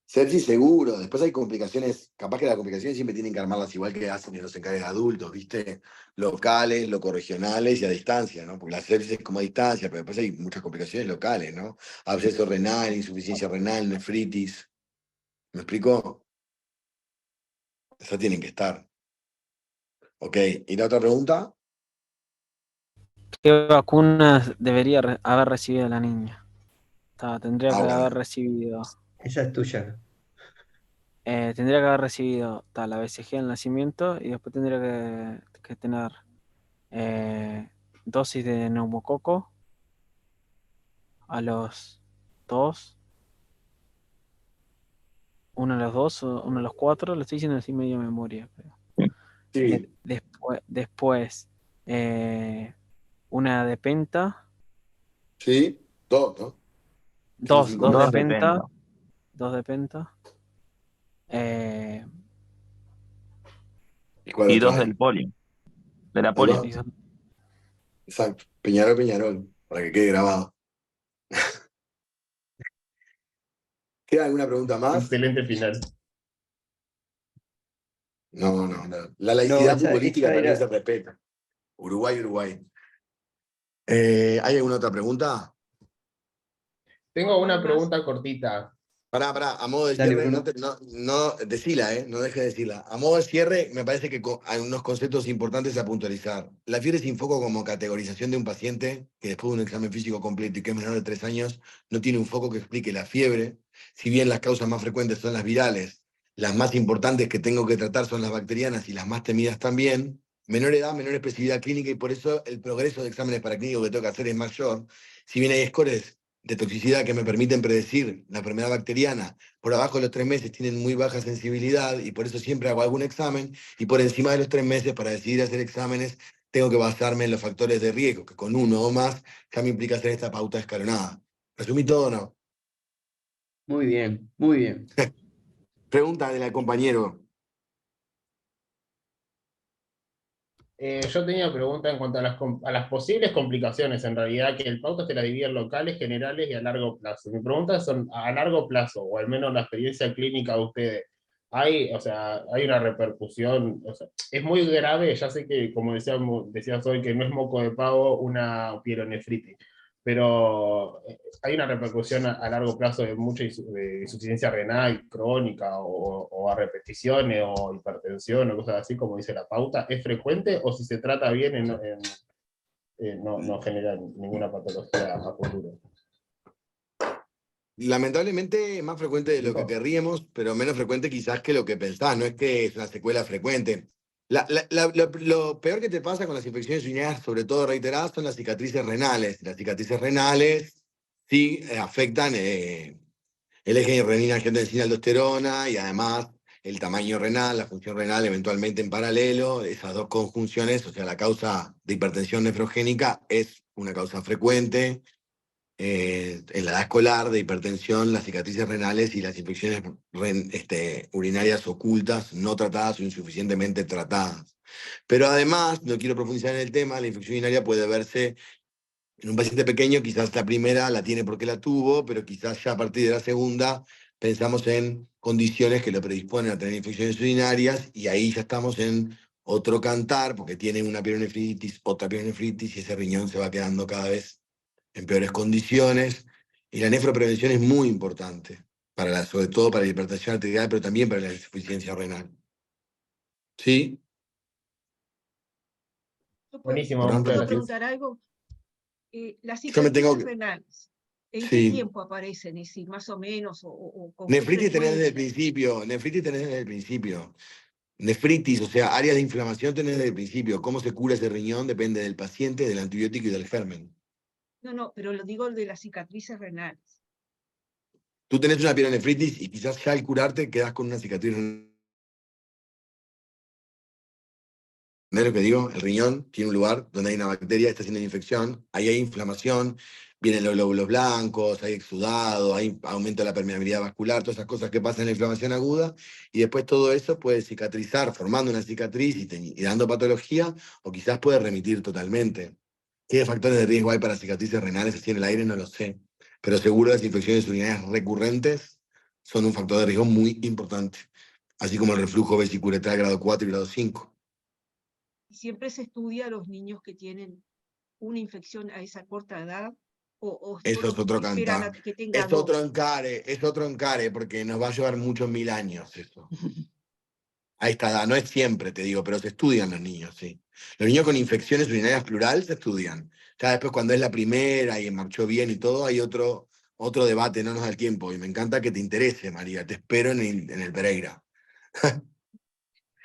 Sepsis seguro. Después hay complicaciones. Capaz que las complicaciones siempre tienen que armarlas igual que hacen en los encargos de adultos, ¿viste? Locales, locorregionales y a distancia, ¿no? Porque la sepsis es como a distancia, pero después hay muchas complicaciones locales, ¿no? Absceso renal, insuficiencia renal, nefritis. ¿Me explico? Esas tienen que estar. Ok. ¿Y la otra pregunta? ¿Qué vacunas debería haber recibido la niña? Tendría que haber Bueno. recibido. Esa es tuya. Tendría que haber recibido la BCG al nacimiento y después tendría que tener dosis de neumococo a los 2, uno a los 2, uno a los 4, lo estoy diciendo así medio de memoria. Pero. Sí. Después una de penta Sí, dos, ¿no? Dos de 2 de penta. penta. 2 de penta. ¿Y cuál Y otro 2 hay? del polio. De la Ahí polio. va. Y dos- Exacto. Peñarol, Peñarol, para que quede grabado. ¿Queda alguna pregunta más? Excelente final. No. La No, laicidad esa futbolística también era. se respeta. Uruguay. ¿Hay alguna otra pregunta? Tengo No hay una más. pregunta cortita. Pará, a modo de Dale, cierre, Bruno. decila, no dejes de decirla. A modo de cierre, me parece que hay unos conceptos importantes a puntualizar. La fiebre sin foco como categorización de un paciente que después de un examen físico completo y que es menor de 3 años, no tiene un foco que explique la fiebre. Si bien las causas más frecuentes son las virales, las más importantes que tengo que tratar son las bacterianas y las más temidas también. Menor edad, menor expresividad clínica y por eso el progreso de exámenes paraclínicos que tengo que hacer es mayor. Si bien hay scores de toxicidad que me permiten predecir la enfermedad bacteriana, por abajo de los 3 meses tienen muy baja sensibilidad y por eso siempre hago algún examen, y por encima de los 3 meses para decidir hacer exámenes tengo que basarme en los factores de riesgo, que con uno o más ya me implica hacer esta pauta escalonada. ¿Resumí todo o no? Muy bien, muy bien. Pregunta del compañero. Yo tenía pregunta en cuanto a las posibles complicaciones, en realidad, que el pauta se la divide en locales, generales y a largo plazo. Mi pregunta son, a largo plazo, o al menos la experiencia clínica de ustedes, o sea, hay una repercusión, o sea, es muy grave, ya sé que, como decías hoy, que no es moco de pavo una pielonefritis, pero hay una repercusión a largo plazo de mucha de insuficiencia renal crónica o a repeticiones o hipertensión o cosas así, como dice la pauta. ¿Es frecuente o si se trata bien no genera ninguna patología a futuro? Lamentablemente es más frecuente de lo que querríamos, pero menos frecuente quizás que lo que pensás. No es que es una secuela frecuente. Lo peor que te pasa con las infecciones urinarias, sobre todo reiteradas, son las cicatrices renales. Las cicatrices renales sí afectan el eje renina-angiotensina-aldosterona y además el tamaño renal, la función renal eventualmente en paralelo. Esas dos conjunciones, o sea, la causa de hipertensión nefrogénica es una causa frecuente. En la edad escolar de hipertensión, las cicatrices renales y las infecciones urinarias ocultas, no tratadas o insuficientemente tratadas. Pero además, no quiero profundizar en el tema, la infección urinaria puede verse en un paciente pequeño, quizás la primera la tiene porque la tuvo, pero quizás ya a partir de la segunda pensamos en condiciones que lo predisponen a tener infecciones urinarias y ahí ya estamos en otro cantar porque tiene una pielonefritis, otra pielonefritis y ese riñón se va quedando cada vez en peores condiciones. Y la nefroprevención es muy importante, sobre todo para la hipertensión arterial, pero también para la insuficiencia renal. ¿Sí? Buenísimo, Orán, muchas ¿Puedo gracias. preguntar algo? Las Yo me tengo cicatrices que... renales, ¿en qué Sí. tiempo aparecen? Es decir, más o menos, o con qué Nefritis tenés desde el frecuencia. principio. Nefritis tenés desde el principio. Nefritis, o sea, áreas de inflamación tenés desde el principio. Cómo se cura ese riñón depende del paciente, del antibiótico y del germen. No, pero lo digo de las cicatrices renales. Tú tenés una pielonefritis y quizás ya al curarte quedás con una cicatriz renal. ¿Entendés lo que digo? El riñón tiene un lugar donde hay una bacteria, está haciendo infección, ahí hay inflamación, vienen los glóbulos blancos, hay exudado, hay aumento de la permeabilidad vascular, todas esas cosas que pasan en la inflamación aguda, y después todo eso puede cicatrizar formando una cicatriz y dando patología, o quizás puede remitir totalmente. ¿Qué factores de riesgo hay para cicatrices renales así en el aire? No lo sé, pero seguro las infecciones urinarias recurrentes son un factor de riesgo muy importante, así como el reflujo vesicular grado 4 y grado 5. Y siempre se estudia a los niños que tienen una infección a esa corta edad, o Eso es otro esperan a cantar. que tenga Es otro dos. encare, porque nos va a llevar muchos 1000 años eso. A esta edad, no es siempre, te digo, pero se estudian los niños, sí. Los niños con infecciones urinarias plural se estudian. Ya después cuando es la primera y marchó bien y todo, hay otro debate, no nos da el tiempo. Y me encanta que te interese, María. Te espero en el Pereira.